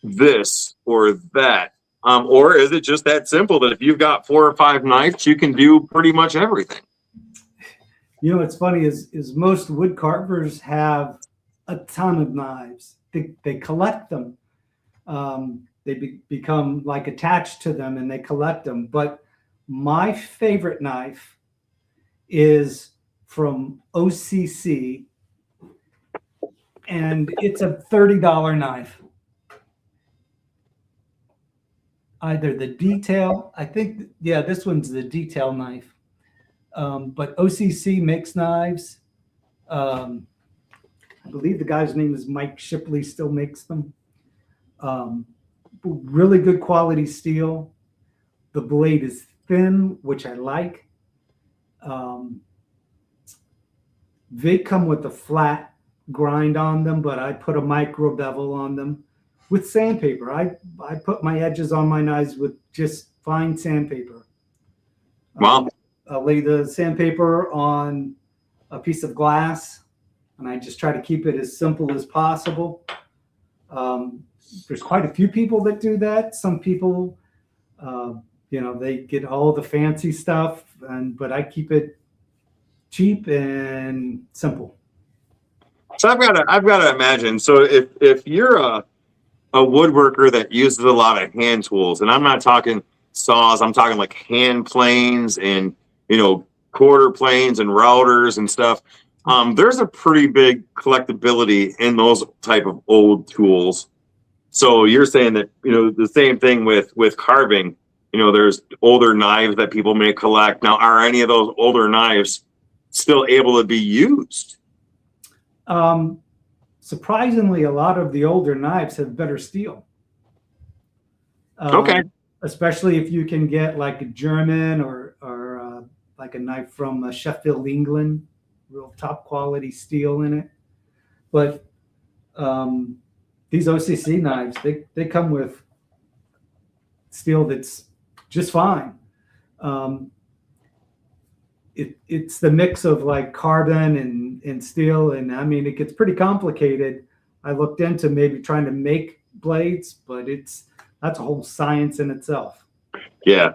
this or that? Or is it just that simple that if you've got 4 or 5 knives, you can do pretty much everything? You know, what's funny is most wood carvers have a ton of knives. They collect them. They become like attached to them and they collect them. But my favorite knife is from OCC, and it's a $30 knife. Either the detail, I think, yeah, this one's the detail knife. But OCC makes knives. I believe the guy's name is Mike Shipley, still makes them. Really good quality steel. The blade is thin, which I like. They come with a flat grind on them, but I put a micro bevel on them with sandpaper. I put my edges on my knives with just fine sandpaper. Wow. I'll lay the sandpaper on a piece of glass, and I just try to keep it as simple as possible. There's quite a few people that do that. Some people, you know, they get all the fancy stuff, but I keep it cheap and simple. So I've got to imagine. So if you're a woodworker that uses a lot of hand tools, and I'm not talking saws, I'm talking like hand planes and, you know, quarter planes and routers and stuff. There's a pretty big collectability in those type of old tools. So you're saying that, you know, the same thing with carving, you know, there's older knives that people may collect. Now, are any of those older knives still able to be used? Surprisingly, a lot of the older knives have better steel. Okay. Especially if you can get like a German or like a knife from Sheffield, England, real top quality steel in it. But these OCC knives, they come with steel that's just fine. It's the mix of like carbon and steel, and I mean, it gets pretty complicated. I looked into maybe trying to make blades, but that's a whole science in itself. Yeah,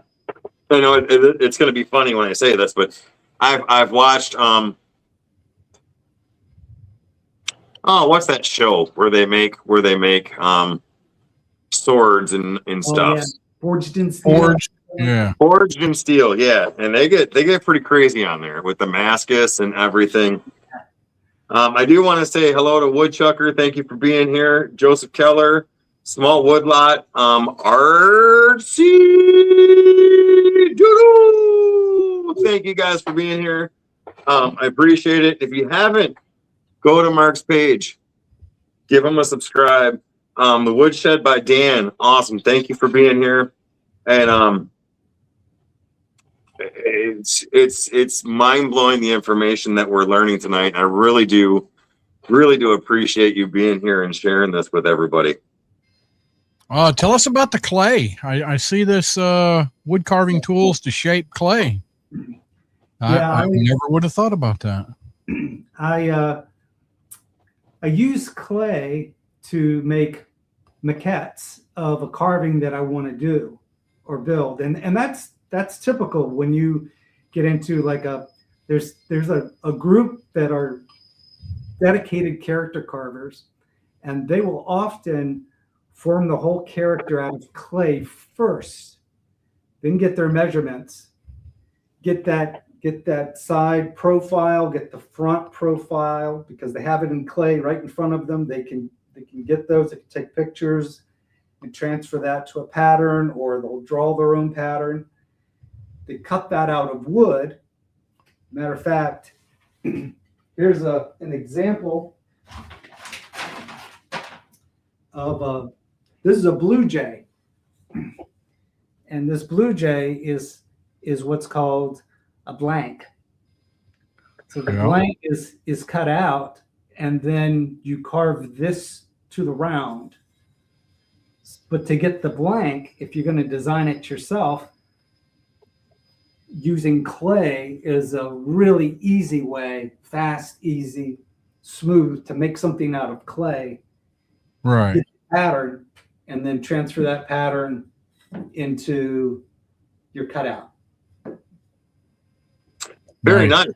I know it's going to be funny when I say this, but I've watched what's that show where they make swords and stuff? Yeah. Forged in steel. Forged in steel, yeah, and they get pretty crazy on there with Damascus and everything. I do want to say hello to Woodchucker. Thank you for being here, Joseph Keller, Small Woodlot, RC Doodle. Thank you guys for being here. I appreciate it. If you haven't, go to Mark's page, give him a subscribe. The Woodshed by Dan, awesome. Thank you for being here, and it's mind-blowing the information that we're learning tonight. I really do appreciate you being here and sharing this with everybody. Tell us about the clay. I see this wood carving tools to shape clay. Yeah, I never would have thought about that. I use clay to make maquettes of a carving that I want to do or build, and that's typical when you get into like there's a group that are dedicated character carvers, and they will often form the whole character out of clay first, then get their measurements, get that side profile, get the front profile, because they have it in clay right in front of them. They can get those, they can take pictures and transfer that to a pattern, or they'll draw their own pattern. They cut that out of wood. Matter of fact, here's an example of this is a blue jay, and this blue jay is what's called a blank. So the blank is cut out, and then you carve this to the round. But to get the blank, if you're going to design it yourself, using clay is a really easy way, fast, easy, smooth, to make something out of clay. Right. Get the pattern, and then transfer that pattern into your cutout. Very nice.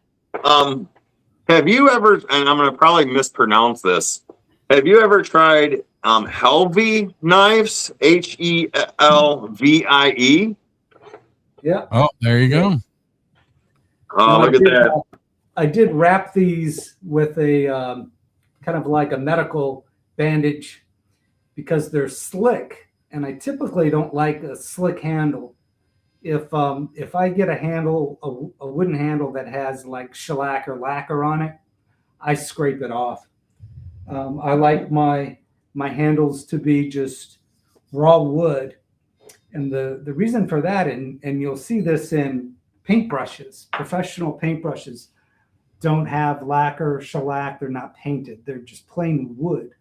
Have you ever, and I'm going to probably mispronounce this, have you ever tried Helvie knives? Helvie? Yeah. Oh, there you go. Oh, look at that. I did wrap these with a kind of like a medical bandage because they're slick, and I typically don't like a slick handle. If I get a handle, a wooden handle that has like shellac or lacquer on it, I scrape it off. I like my handles to be just raw wood, and the reason for that, and you'll see this in paintbrushes, professional paintbrushes don't have lacquer, shellac, they're not painted, they're just plain wood.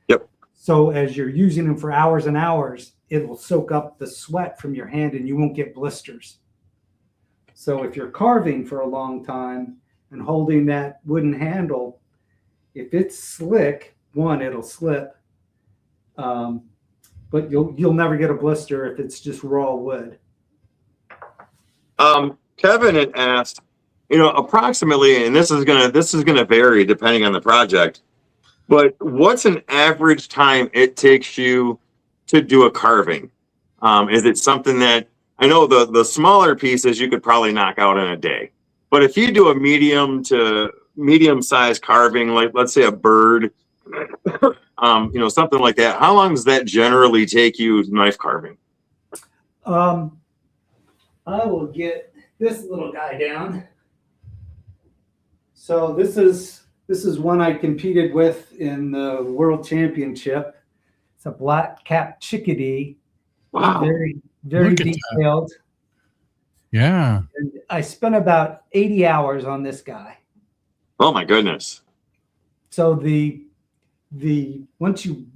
Yep. So as you're using them for hours and hours, it will soak up the sweat from your hand and you won't get blisters. So if you're carving for a long time and holding that wooden handle, if it's slick, one, it'll slip, but you'll never get a blister if it's just raw wood. Kevin had asked, approximately, and this is gonna vary depending on the project, but what's an average time it takes you to do a carving? Is it something that, I know the smaller pieces you could probably knock out in a day, but if you do a medium to medium sized carving, like let's say a bird, something like that, how long does that generally take you knife carving? I will get this little guy down. So this is one I competed with in the World Championship. It's a black-capped chickadee. Wow. Very, very detailed. Yeah. And I spent about 80 hours on this guy. Oh my goodness. So the once you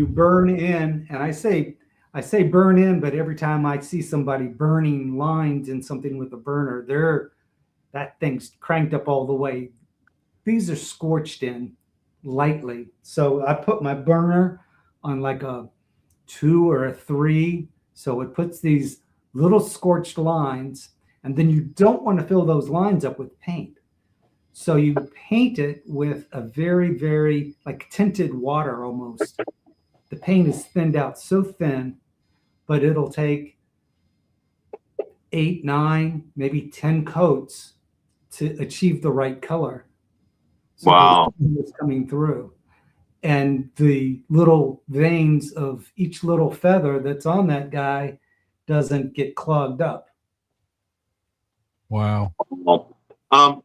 burn in, and I say burn in, but every time I see somebody burning lines in something with a burner, that thing's cranked up all the way. These are scorched in lightly. So I put my burner on like a 2 or a 3. So it puts these little scorched lines, and then you don't want to fill those lines up with paint. So you paint it with a very, very like tinted water almost. The paint is thinned out so thin, but it'll take 8, 9, maybe 10 coats to achieve the right color. So wow. It's coming through. And the little veins of each little feather that's on that guy doesn't get clogged up. Wow.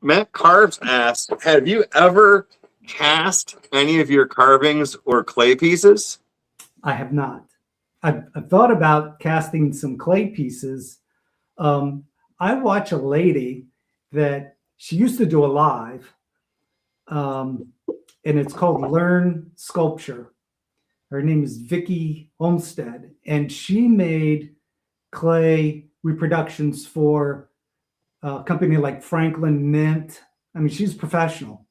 Matt Carves asked, have you ever cast any of your carvings or clay pieces? I have not. I've thought about casting some clay pieces. I watch a lady that she used to do a live, and it's called Learn Sculpture. Her name is Vicki Olmsted, and she made clay reproductions for a company like Franklin Mint. I mean, she's professional,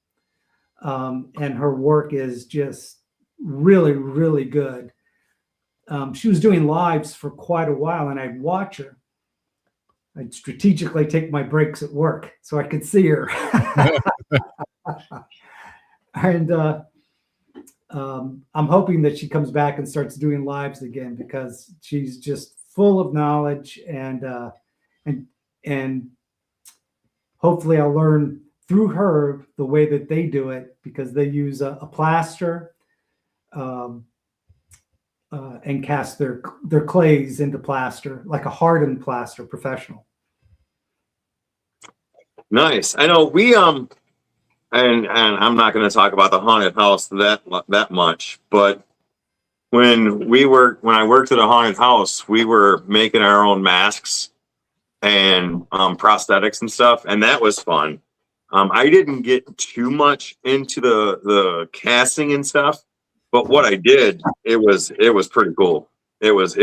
and her work is just really, really good. She was doing lives for quite a while, and I'd watch her. I'd strategically take my breaks at work so I could see her. And I'm hoping that she comes back and starts doing lives again, because she's just full of knowledge, and hopefully I'll learn through her the way that they do it, because they use a plaster and cast their clays into plaster, like a hardened plaster, professional. Nice. I know we and I'm not going to talk about the haunted house that much, but when I worked at a haunted house, we were making our own masks and prosthetics and stuff, and that was fun. I didn't get too much into the casting and stuff, but what I did, it was pretty cool. It was.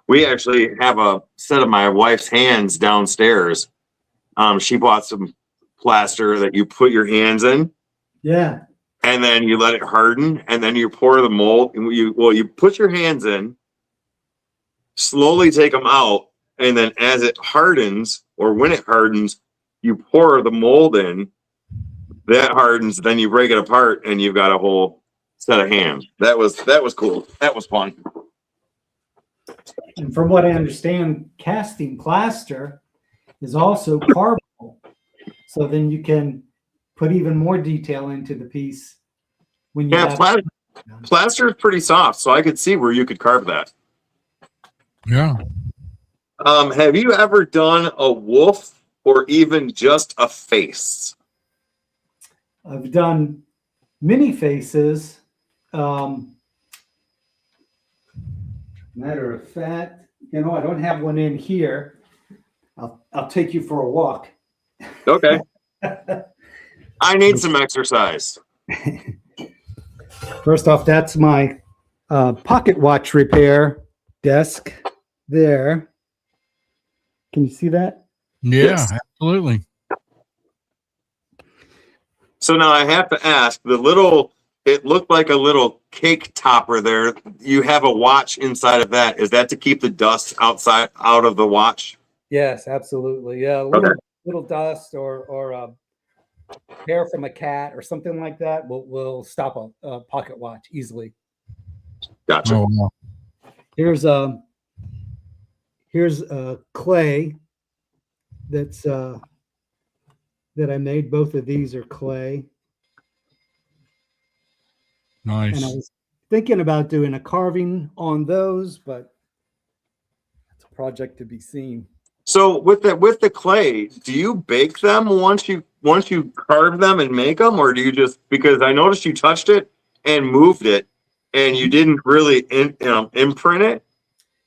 We actually have a set of my wife's hands downstairs. She bought some plaster that you put your hands in. Yeah. And then you let it harden, and then you pour the mold. And you put your hands in, slowly take them out, and then as it hardens, or when it hardens, you pour the mold in. That hardens, then you break it apart, and you've got a whole set of hands. That was cool. That was fun. And from what I understand, casting plaster is also carvable. So then you can put even more detail into the piece when you plaster is pretty soft, so I could see where you could carve that. Yeah. Have you ever done a wolf or even just a face? I've done many faces. Matter of fact, I don't have one in here. I'll take you for a walk. Okay. I need some exercise. First off, that's my pocket watch repair desk there. Can you see that? Yeah, Yes. Absolutely. So now I have to ask, it looked like a little cake topper there. You have a watch inside of that. Is that to keep the dust out of the watch? Yes, absolutely. Yeah, little dust or hair from a cat or something like that will stop a pocket watch easily. Gotcha. Oh, wow. Here's clay that's that I made. Both of these are clay. Nice. And I was thinking about doing a carving on those, but it's a project to be seen. So with the clay, do you bake them once you carve them and make them, or do you just, because I noticed you touched it and moved it and you didn't really imprint it?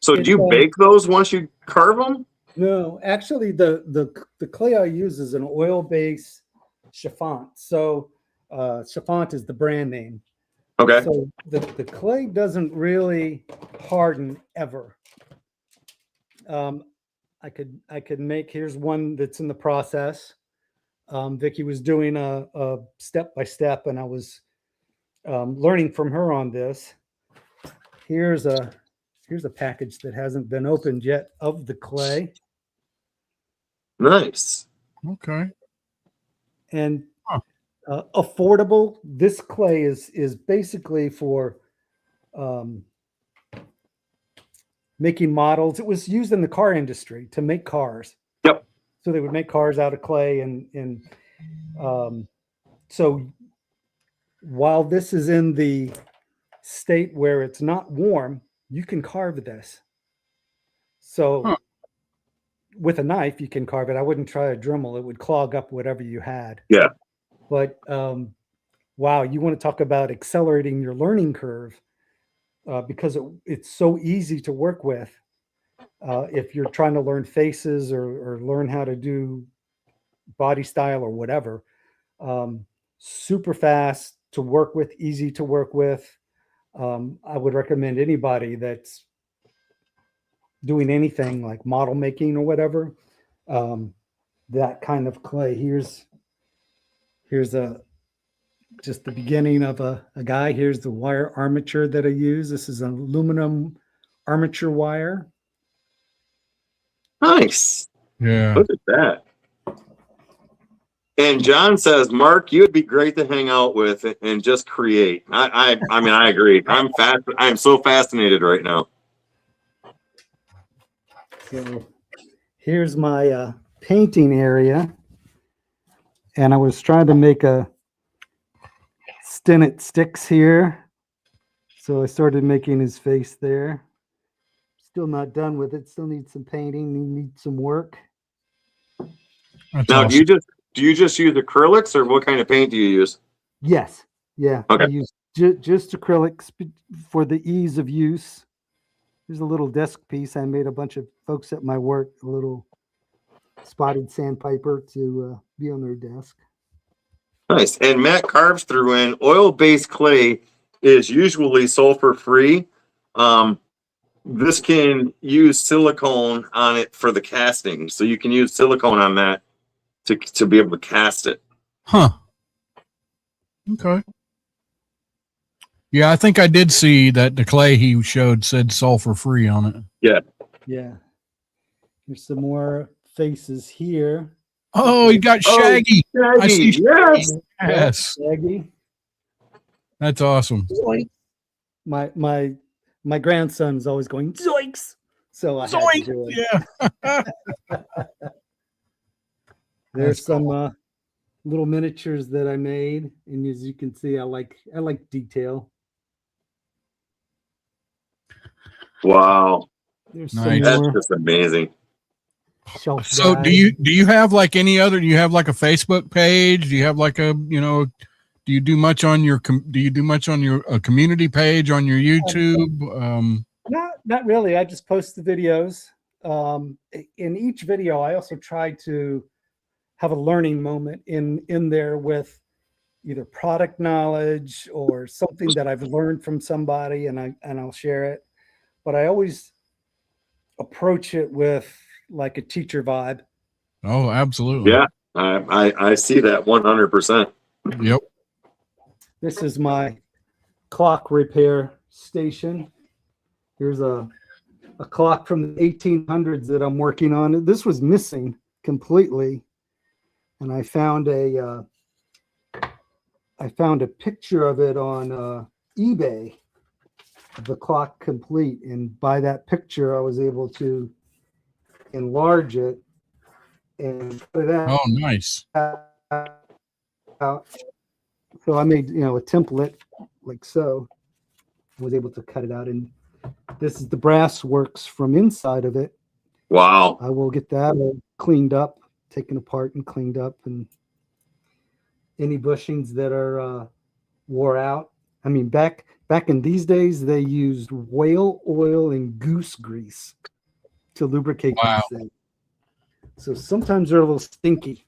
So do you bake those once you carve them? No, actually the clay I use is an oil-based chiffon. So chiffon is the brand name. Okay. So the clay doesn't really harden ever. I could make, here's one that's in the process. Vicki was doing a step-by-step, and I was learning from her on this. Here's a package that hasn't been opened yet of the clay. Nice. Okay. And affordable. This clay is basically for making models. It was used in the car industry to make cars. Yep. So they would make cars out of clay, and so while this is in the state where it's not warm, you can carve this. So with a knife, you can carve it. I wouldn't try a Dremel. It would clog up whatever you had. Yeah. But wow, you want to talk about accelerating your learning curve because it's so easy to work with. If you're trying to learn faces or learn how to do body style or whatever, super fast to work with, easy to work with. I would recommend anybody that's doing anything like model making or whatever, that kind of clay. Here's just the beginning of a guy. Here's the wire armature that I use. This is an aluminum armature wire. Nice. Yeah. Look at that. And John says, Mark, you would be great to hang out with and just create. I mean, I agree. I'm so fascinated right now. So here's my painting area. And I was trying to make a Stinnett sticks here. So I started making his face there. Still not done with it. Still need some painting, need some work. That's Now, awesome. do you just use acrylics, or what kind of paint do you use? Yes. Yeah. Okay. I use just acrylics for the ease of use. There's a little desk piece. I made a bunch of folks at my work, a little spotted sandpiper to be on their desk. Nice. And Matt Carves threw in oil-based clay is usually sulfur-free. This can use silicone on it for the casting. So you can use silicone on that to be able to cast it. Huh. Okay. Yeah, I think I did see that the clay he showed said sulfur free on it. Yeah. Yeah. Here's some more faces here. Oh, you got Shaggy. Oh, I see Shaggy. Shaggy. Yes. Shaggy. That's awesome. My grandson's always going zoinks. So I had to do it. Yeah. There's some little miniatures that I made, and as you can see, I like detail. Wow. There's Nice. That's just amazing. Shelf So guide. do you have like any other, do you have like a Facebook page? Do you have like a, do you do much on your community page on your YouTube? Not really. I just post the videos. In each video, I also try to have a learning moment in there with either product knowledge or something that I've learned from somebody, and I'll share it. But I always approach it with like a teacher vibe. Oh, absolutely. Yeah. I see that 100%. Yep. This is my clock repair station. Here's a clock from the 1800s that I'm working on. This was missing completely, and I found a picture of it on eBay, of the clock complete, and by that picture I was able to enlarge it and put it Oh, nice. out. So I made a template like so. I was able to cut it out, and this is the brass works from inside of it. Wow. I will get that cleaned up, taken apart and cleaned up, and any bushings that are wore out. I mean, back in these days, they used whale oil and goose grease to lubricate these things. So sometimes they're a little stinky.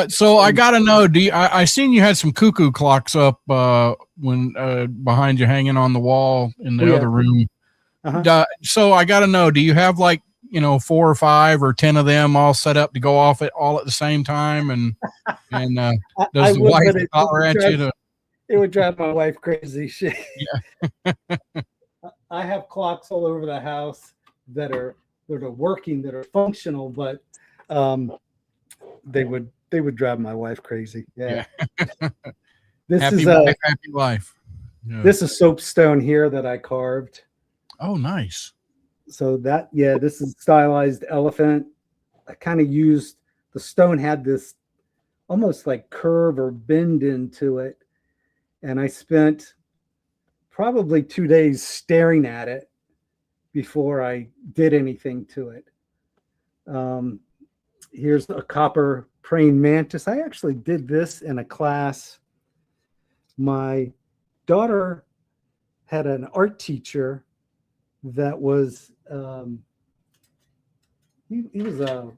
So I gotta know, I seen you had some cuckoo clocks up when behind you hanging on the wall in the other room. So I gotta know, do you have like 4 or 5 or 10 of them all set up to go off all at the same time? And does the wife holler at you to? It would drive my wife crazy. I have clocks all over the house that are working, that are functional, but they would drive my wife crazy. Yeah. This happy is wife, happy life. Yeah. This is soapstone here that I carved. Oh, nice. So this is stylized elephant. I kind of used, the stone had this almost like curve or bend into it. And I spent probably 2 days staring at it before I did anything to it. Here's a copper praying mantis. I actually did this in a class. My daughter had an art teacher that was, he was a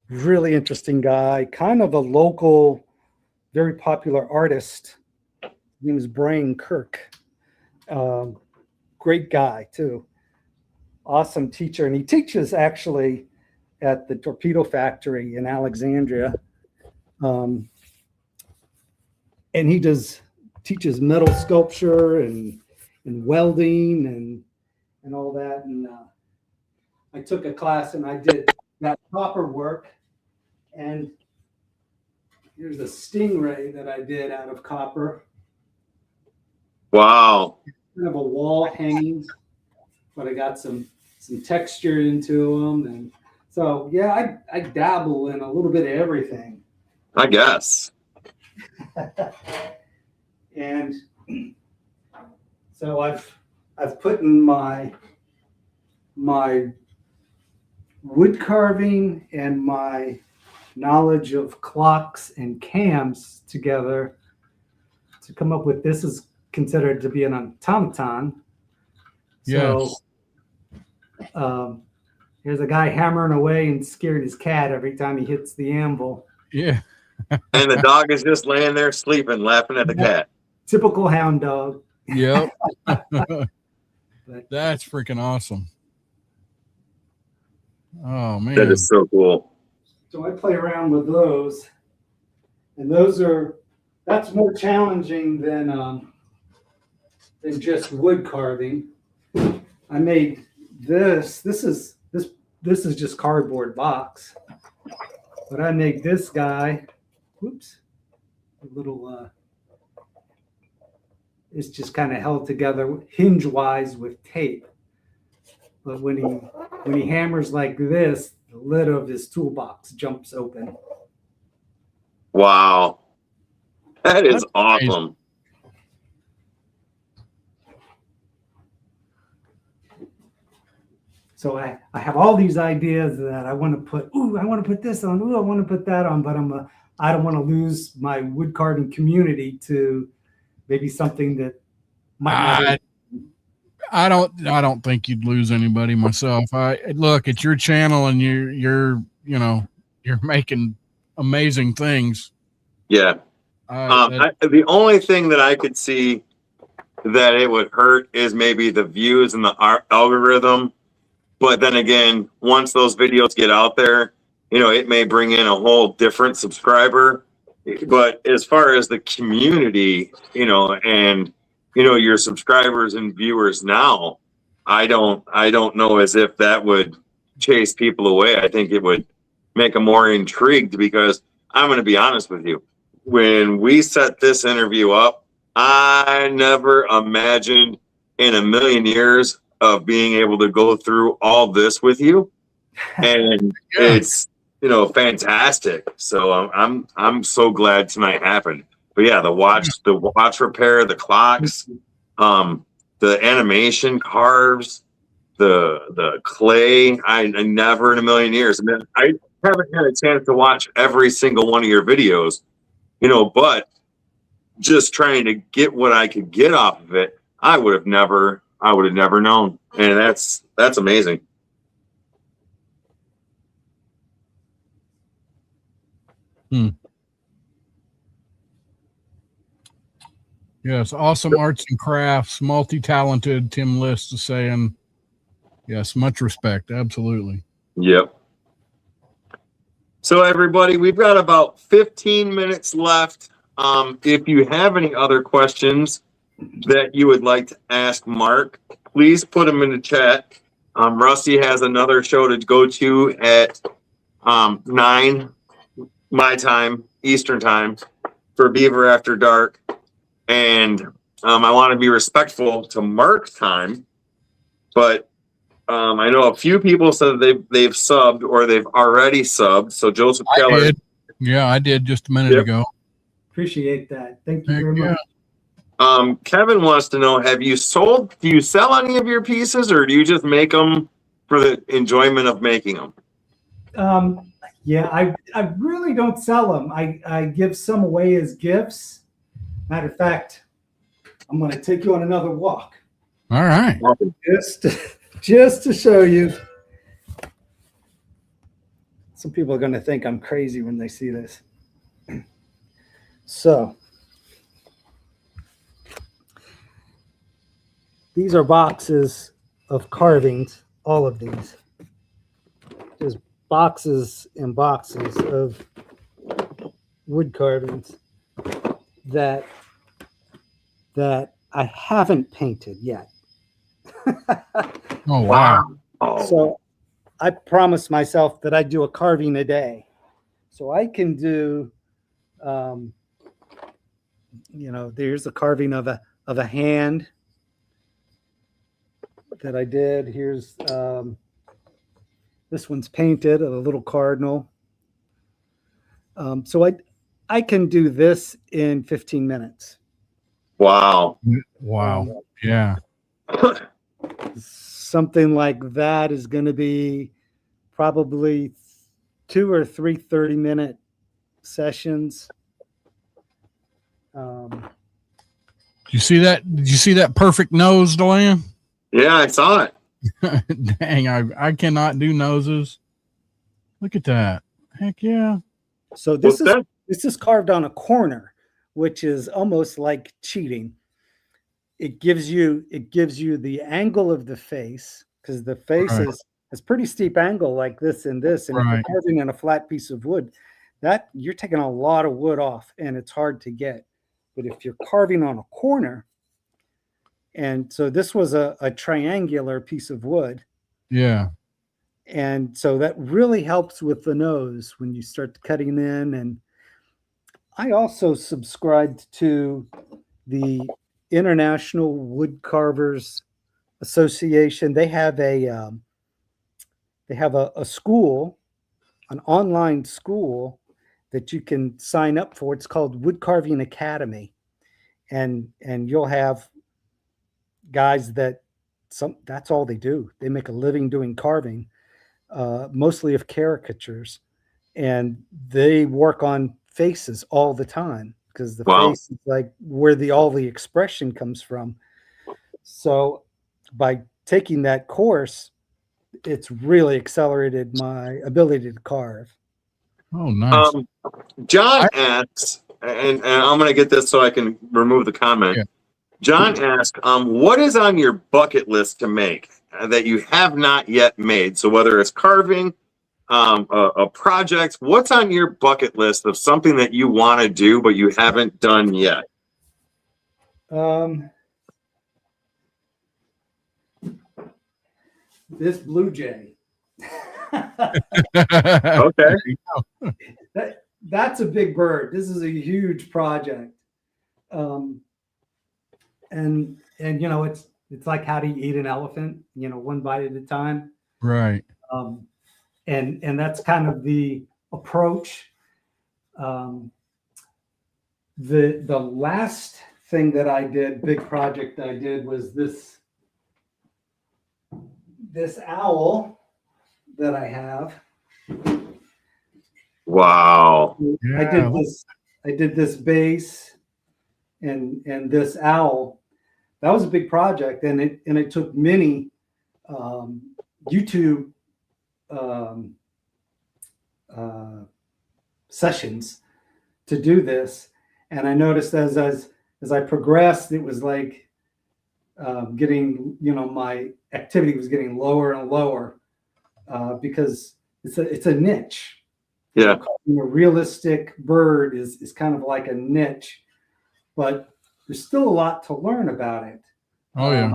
really interesting guy, kind of a local, very popular artist. His name was Brian Kirk. Great guy too. Awesome teacher. And he teaches actually at the torpedo factory in Alexandria. And he teaches metal sculpture and welding and all that. And I took a class and I did that copper work. And here's a stingray that I did out of copper. Wow. Kind of a wall hanging, but I got some texture into them. And so, yeah, I dabble in a little bit of everything. I guess. And so I've put in my wood carving and my knowledge of clocks and cams together to come up with, this is considered to be an automaton. So There's a guy hammering away and scaring his cat every time he hits the anvil. Yeah. And the dog is just laying there sleeping, laughing at the cat. Typical hound dog. Yep. That's freaking awesome. Oh man. That is so cool. So I play around with those, and that's more challenging than just wood carving. I made this. This is just cardboard box, but I made this guy. Whoops, a little. It's just kind of held together hinge wise with tape. But when he hammers like this, the lid of his toolbox jumps open. Wow. That is awesome. So I have all these ideas that I want to put. Ooh, I want to put this on. Ooh, I want to put that on. But I don't want to lose my wood carving community to maybe something that might not. I don't think you'd lose anybody myself. Look, it's your channel and you're making amazing things. Yeah. The only thing that I could see that it would hurt is maybe the views and the algorithm. But then again, once those videos get out there, it may bring in a whole different subscriber. But as far as the community, and your subscribers and viewers now, I don't know as if that would chase people away. I think it would make them more intrigued, because I'm going to be honest with you. When we set this interview up, I never imagined in a million years of being able to go through all this with you. And it's, fantastic. So I'm so glad tonight happened. But yeah, the watch repair, the clocks, the animation carves, the clay. I never in a million years. I mean, I haven't had a chance to watch every single one of your videos, but just trying to get what I could get off of it, I would have never known. And that's amazing. Yes, awesome arts and crafts, multi-talented. Tim List is saying, yes, much respect. Absolutely. Yep. So everybody, we've got about 15 minutes left. If you have any other questions that you would like to ask Mark, please put them in the chat. Rusty has another show to go to at 9 my time, Eastern time, for Beaver After Dark. And I want to be respectful to Mark's time, but I know a few people said they've subbed or they've already subbed. So Joseph Keller. Did. Yeah, I did just a minute ago. Appreciate that. Thank you very much. Kevin wants to know, do you sell any of your pieces, or do you just make them for the enjoyment of making them? Yeah, I really don't sell them. I give some away as gifts. Matter of fact, I'm going to take you on another walk. All right. Just to show you. Some people are going to think I'm crazy when they see this. So, these are boxes of carvings, all of these. Just boxes and boxes of wood carvings that I haven't painted yet. Oh, wow. So I promised myself that I'd do a carving a day. So I can do, there's a carving of a hand that I did. Here's, this one's painted, a little cardinal. So I can do this in 15 minutes. Wow. Wow. Yeah. Something like that is going to be probably 2 or 3 30-minute sessions. Did you see that? Did you see that perfect nose, Deland? Yeah, I saw it. Dang, I cannot do noses. Look at that. Heck yeah. So this is carved on a corner, which is almost like cheating. It gives you the angle of the face, because the face is pretty steep angle like this and this. And if you're carving in a flat piece of wood, that you're taking a lot of wood off and it's hard to get. But if you're carving on a corner, and so this was a triangular piece of wood. Yeah. And so that really helps with the nose when you start cutting in. And I also subscribed to the International Wood Carvers Association. They have a school, an online school that you can sign up for. It's called Wood Carving Academy, and you'll have guys that's all they do. They make a living doing carving, mostly of caricatures, and they work on faces all the time, because the face is like where all the expression comes from. So by taking that course, it's really accelerated my ability to carve. Oh, nice. John asks, and I'm going to get this so I can remove the comment. Yeah. John asks, what is on your bucket list to make that you have not yet made? So whether it's carving, a project, what's on your bucket list of something that you want to do but you haven't done yet? This blue jay. Okay. That's a big bird. This is a huge project. And you know, it's like, how do you eat an elephant? You know, one bite at a time. Right. And that's kind of the approach. The last thing that I did, big project I did, was this owl that I have. Wow. Yeah. I did this base and this owl. That was a big project, and it took many YouTube sessions to do this. And I noticed as I progressed, it was like getting, you know, my activity was getting lower and lower because it's a niche. Yeah. You know, a realistic bird is kind of like a niche, but there's still a lot to learn about it. Oh yeah.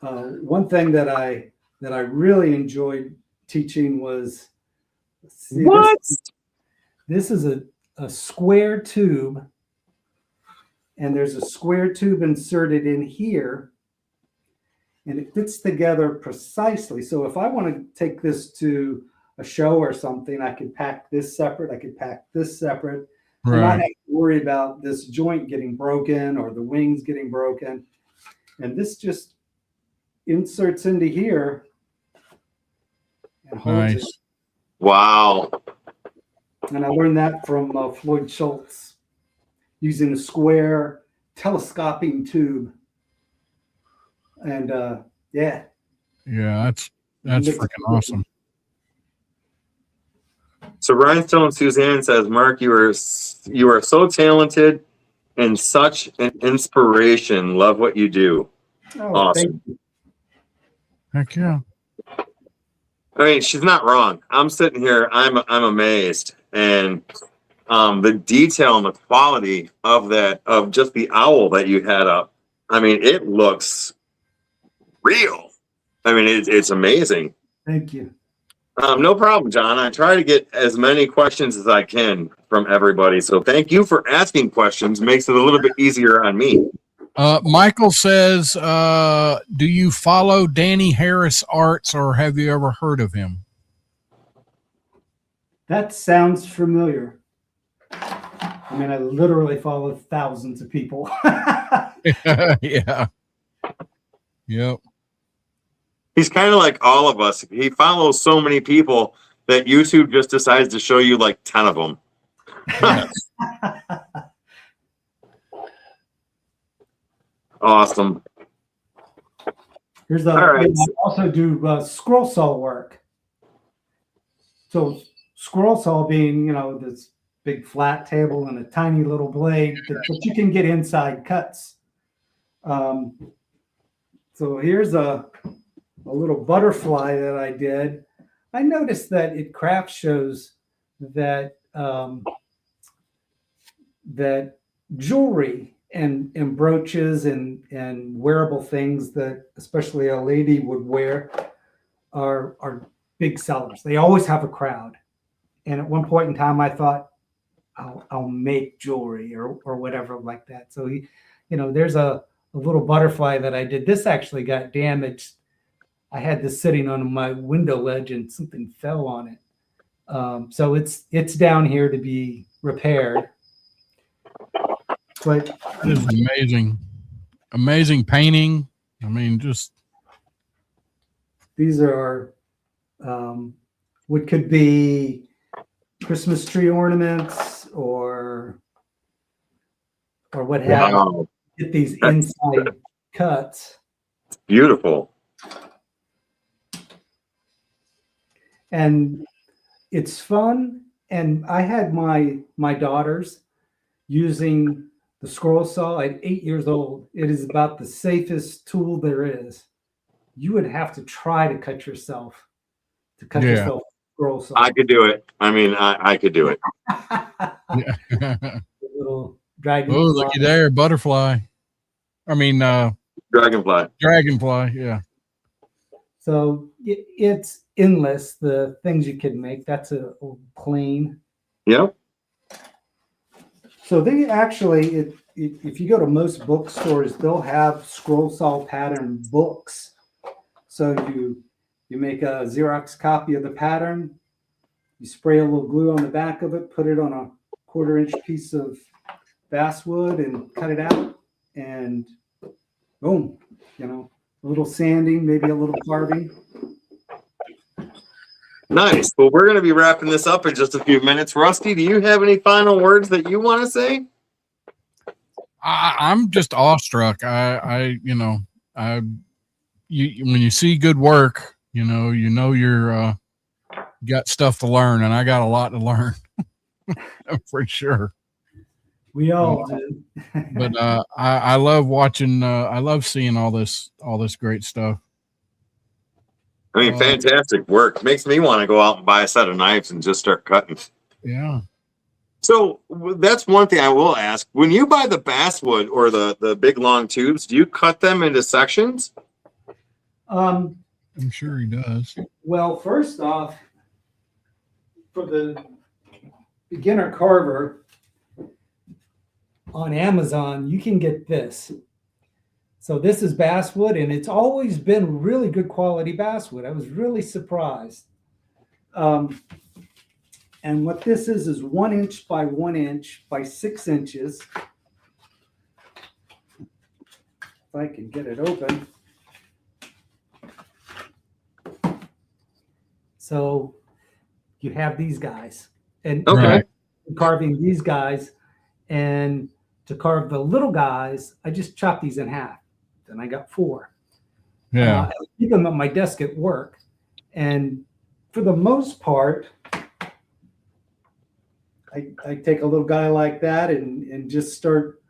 One thing that I really enjoyed teaching was, this is a square tube, and there's a square tube inserted in here, and it fits together precisely. So if I want to take this to a show or something, I could pack this separate, I could pack this separate, and not have to worry about this joint getting broken or the wings getting broken. And this just inserts into here and holds it. Wow. And I learned that from Floyd Schultz, using a square telescoping tube. And yeah. Yeah, that's freaking awesome. So Rhinestone Suzanne says, Mark, you are so talented and such an inspiration. Love what you do. Oh, awesome. thank you. Heck yeah. I mean, she's not wrong. I'm sitting here, I'm amazed. And the detail and the quality of just the owl that you had up, I mean, it looks real. I mean, it's amazing. Thank you. No problem, John. I try to get as many questions as I can from everybody. So thank you for asking questions. Makes it a little bit easier on me. Michael says, do you follow Danny Harris Arts, or have you ever heard of him? That sounds familiar. I mean, I literally follow thousands of people. Yeah. Yep. He's kind of like all of us. He follows so many people that YouTube just decides to show you like 10 of them. Awesome. Here's the. All right. I also do scroll saw work. So scroll saw being, this big flat table and a tiny little blade, but you can get inside cuts. So here's a little butterfly that I did. I noticed that at craft shows that that jewelry and brooches and wearable things that especially a lady would wear are big sellers. They always have a crowd. And at one point in time, I thought I'll make jewelry or whatever like that. So there's a little butterfly that I did. This actually got damaged. I had this sitting on my window ledge and something fell on it. So it's down here to be repaired. But That is amazing painting. I mean, just these are what could be Christmas tree ornaments or what have you. Wow. Get these inside cuts. Beautiful. And it's fun. And I had my daughters using the scroll saw at 8 years old. It is about the safest tool there is. You would have to try to cut yourself yourself with a scroll saw. I could do it. I mean, I could do it. yeah. Little dragon. Oh, looky there, butterfly. I mean, Dragonfly. dragonfly. Yeah. So it's endless, the things you can make. That's a plane. Yep. So they actually, if you go to most bookstores, they'll have scroll saw pattern books. So you make a Xerox copy of the pattern, you spray a little glue on the back of it, put it on a 1/4-inch piece of basswood and cut it out, and boom, a little sanding, maybe a little carving. Nice. Well, we're going to be wrapping this up in just a few minutes. Rusty, do you have any final words that you want to say? I'm just awestruck. When you see good work, you're got stuff to learn, and I got a lot to learn for sure. We all do. But I love watching. I love seeing all this great stuff. I mean, fantastic work. Makes me want to go out and buy a set of knives and just start cutting. Yeah. So that's one thing I will ask. When you buy the basswood or the big long tubes, do you cut them into sections? I'm sure he does. Well, first off, for the beginner carver on Amazon, you can get this. So this is basswood, and it's always been really good quality basswood. I was really surprised. And what this is 1 inch by 1 inch by 6 inches. If I can get it open. So you have these guys, and Okay. carving these guys, and to carve the little guys, I just chopped these in half. Then I got 4. Yeah. I keep them at my desk at work, and for the most part, I take a little guy like that and just start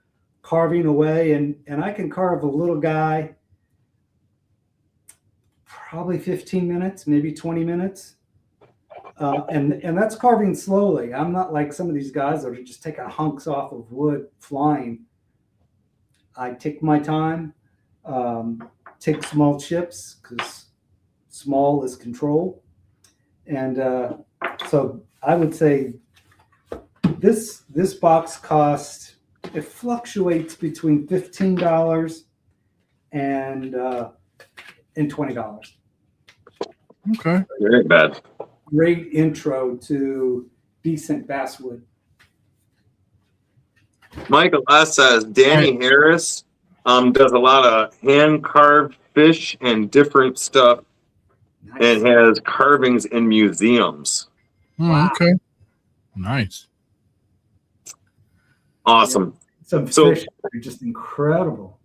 carving away, and I can carve a little guy probably 15 minutes, maybe 20 minutes. And that's carving slowly. I'm not like some of these guys that are just taking hunks off of wood flying. I take my time, take small chips because small is control. And so I would say this box cost, it fluctuates between $15 and $20. Okay. Very bad. Great intro to decent basswood. Michael S. says Danny Harris does a lot of hand carved fish and different stuff, Nice. and has carvings in museums. Wow. Okay. Nice. Awesome. Some So- fish are just incredible.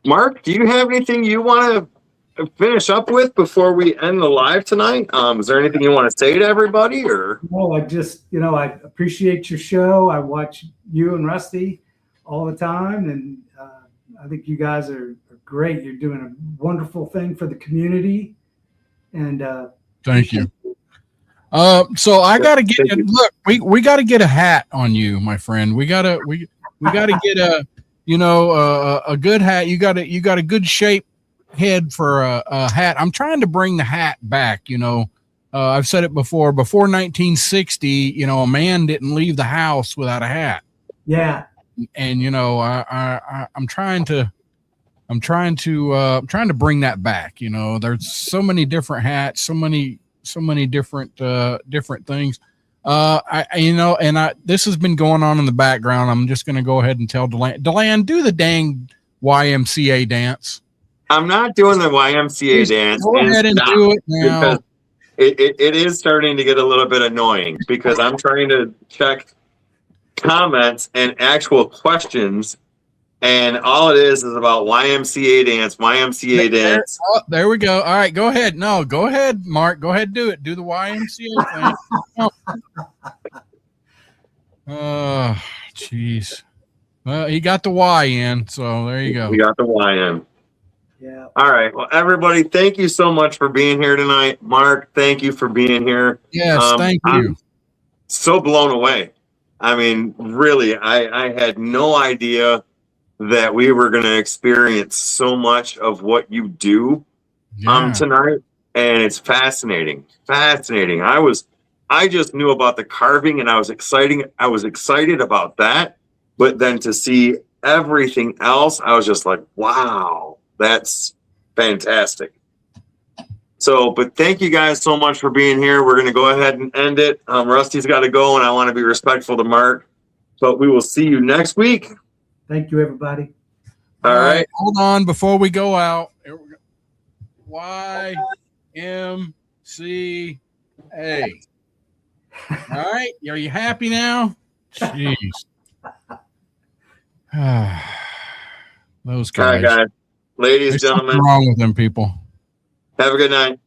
Mark, do you have anything you want to finish up with before we end the live tonight? Is there anything you want to say to everybody, or? No, I just, I appreciate your show. I watch you and Rusty all the time, and I think you guys are great. You're doing a wonderful thing for the community, and thank you. So I got to get look. We got to get a hat on you, my friend. We got to get a good hat. You got a good shape head for a hat. I'm trying to bring the hat back. I've said it before 1960, a man didn't leave the house without a hat. Yeah. And I'm trying to bring that back. There's so many different hats, so many different things. This has been going on in the background. I'm just going to go ahead and tell Deland, do the dang YMCA dance. I'm not doing the YMCA dance. Go ahead and do it now. Because it is starting to get a little bit annoying because I'm trying to check comments and actual questions, and all it is about YMCA dance, dance. Oh, there we go. All right, go ahead. No, go ahead, Mark. Go ahead, do it. Do the YMCA thing. Oh, jeez. Well, he got the Y in, so there you go. We got the Y in. Yeah. All right. Well, everybody, thank you so much for being here tonight. Mark, thank you for being here. Yes, thank you. I'm so blown away. I mean, really, I had no idea that we were going to experience so much of what you do tonight, and it's fascinating. I just knew about the carving, and I was excited about that, but then to see everything else, I was just like, wow, that's fantastic. So, but thank you guys so much for being here. We're going to go ahead and end it. Rusty's got to go, and I want to be respectful to Mark, but we will see you next week. Thank you, everybody. All right. Hold on before we go out. YMCA. All right. Are you happy now? Jeez. Those guys. All right, guys. Ladies, There's gentlemen. something wrong with them people. Have a good night.